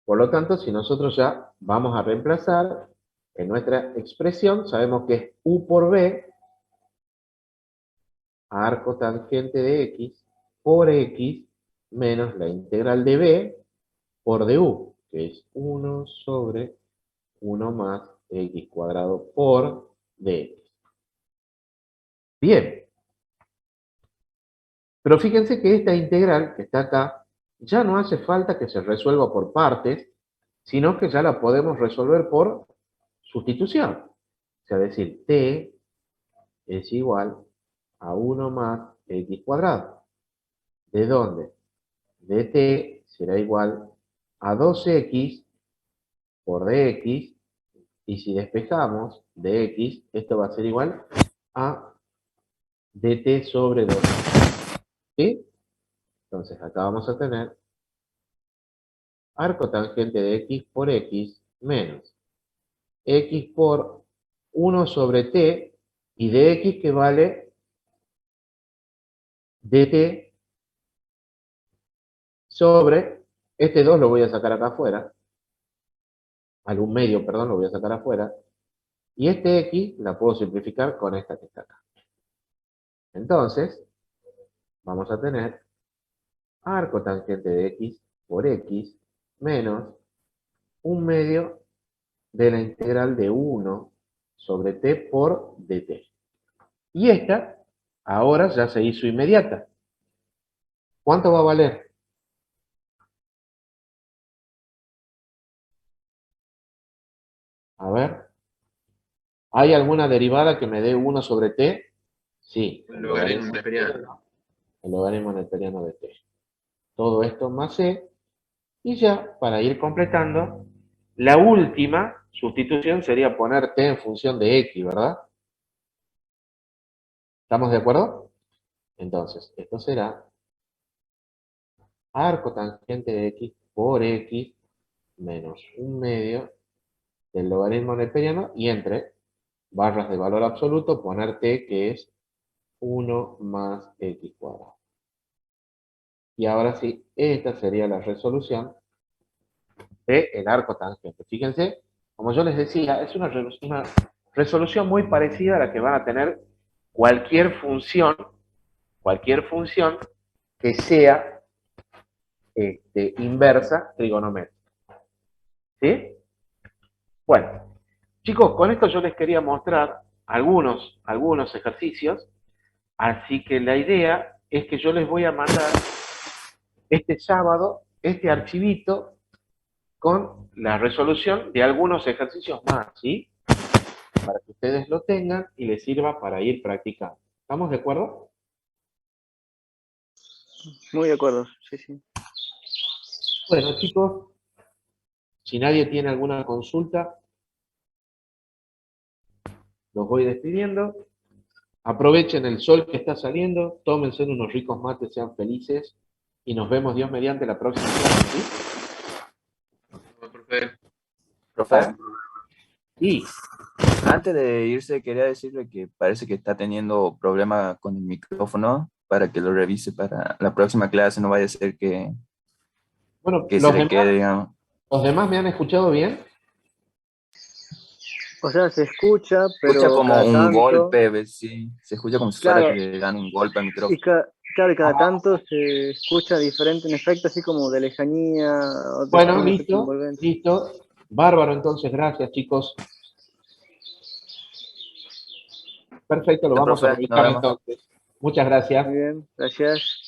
Por lo tanto, si nosotros ya vamos a reemplazar en nuestra expresión, sabemos que es u por b, arco tangente de x, por x, menos la integral de b por du, que es 1 sobre 1 más x cuadrado por dx. Bien, pero fíjense que esta integral que está acá, ya no hace falta que se resuelva por partes, sino que ya la podemos resolver por sustitución. O sea, decir, t es igual a 1 más x cuadrado. ¿De dónde? Dt será igual a 2x por dx, y si despejamos dx, esto va a ser igual a dt sobre 2. ¿Sí? Entonces acá vamos a tener arco tangente de x por x menos x por 1 sobre t, y dx que vale dt sobre, este 2 lo voy a sacar acá afuera, algún medio, perdón, lo voy a sacar afuera, y este x la puedo simplificar con esta que está acá. Entonces, vamos a tener arco tangente de x por x menos un medio de la integral de 1 sobre t por dt. Y esta, ahora ya se hizo inmediata. ¿Cuánto va a valer? A ver. ¿Hay alguna derivada que me dé 1 sobre t? Sí. El logaritmo neperiano. El logaritmo neperiano de t. Todo esto más c. Y ya, para ir completando, la última sustitución sería poner t en función de x, ¿verdad? ¿Estamos de acuerdo? Entonces, esto será arco tangente de x por x menos 1/2 del logaritmo neperiano y entre barras de valor absoluto poner t, que es 1 más x cuadrado. Y ahora sí, esta sería la resolución del arco tangente. Fíjense, como yo les decía, es una resolución muy parecida a la que van a tener cualquier función que sea inversa trigonométrica. ¿Sí? Bueno, chicos, con esto yo les quería mostrar algunos ejercicios, así que la idea es que yo les voy a mandar este sábado este archivito con la resolución de algunos ejercicios más, ¿sí? Para que ustedes lo tengan y les sirva para ir practicando. ¿Estamos de acuerdo? Muy de acuerdo, sí, sí. Bueno, chicos, si nadie tiene alguna consulta, los voy despidiendo. Aprovechen el sol que está saliendo, tómense unos ricos mates, sean felices y nos vemos Dios mediante la próxima clase, ¿sí? Profe. Profe, Y antes de irse quería decirle que parece que está teniendo problemas con el micrófono para que lo revise para la próxima clase, no vaya a ser bueno, que se le quede, digamos. los demás me han escuchado bien. O sea, se escucha, Escucha pero como cada un tanto, golpe, ¿ves? Sí, se escucha como si fuera claro, que le dan un golpe al y micrófono. claro, y cada tanto se escucha diferente en efecto, así como de lejanía, otro Bueno, un efecto listo, envolvente. listo. Bárbaro, entonces, gracias, chicos. Perfecto, lo Listo, vamos a profe, nos revisar vemos. entonces. Muchas gracias. Muy bien, gracias.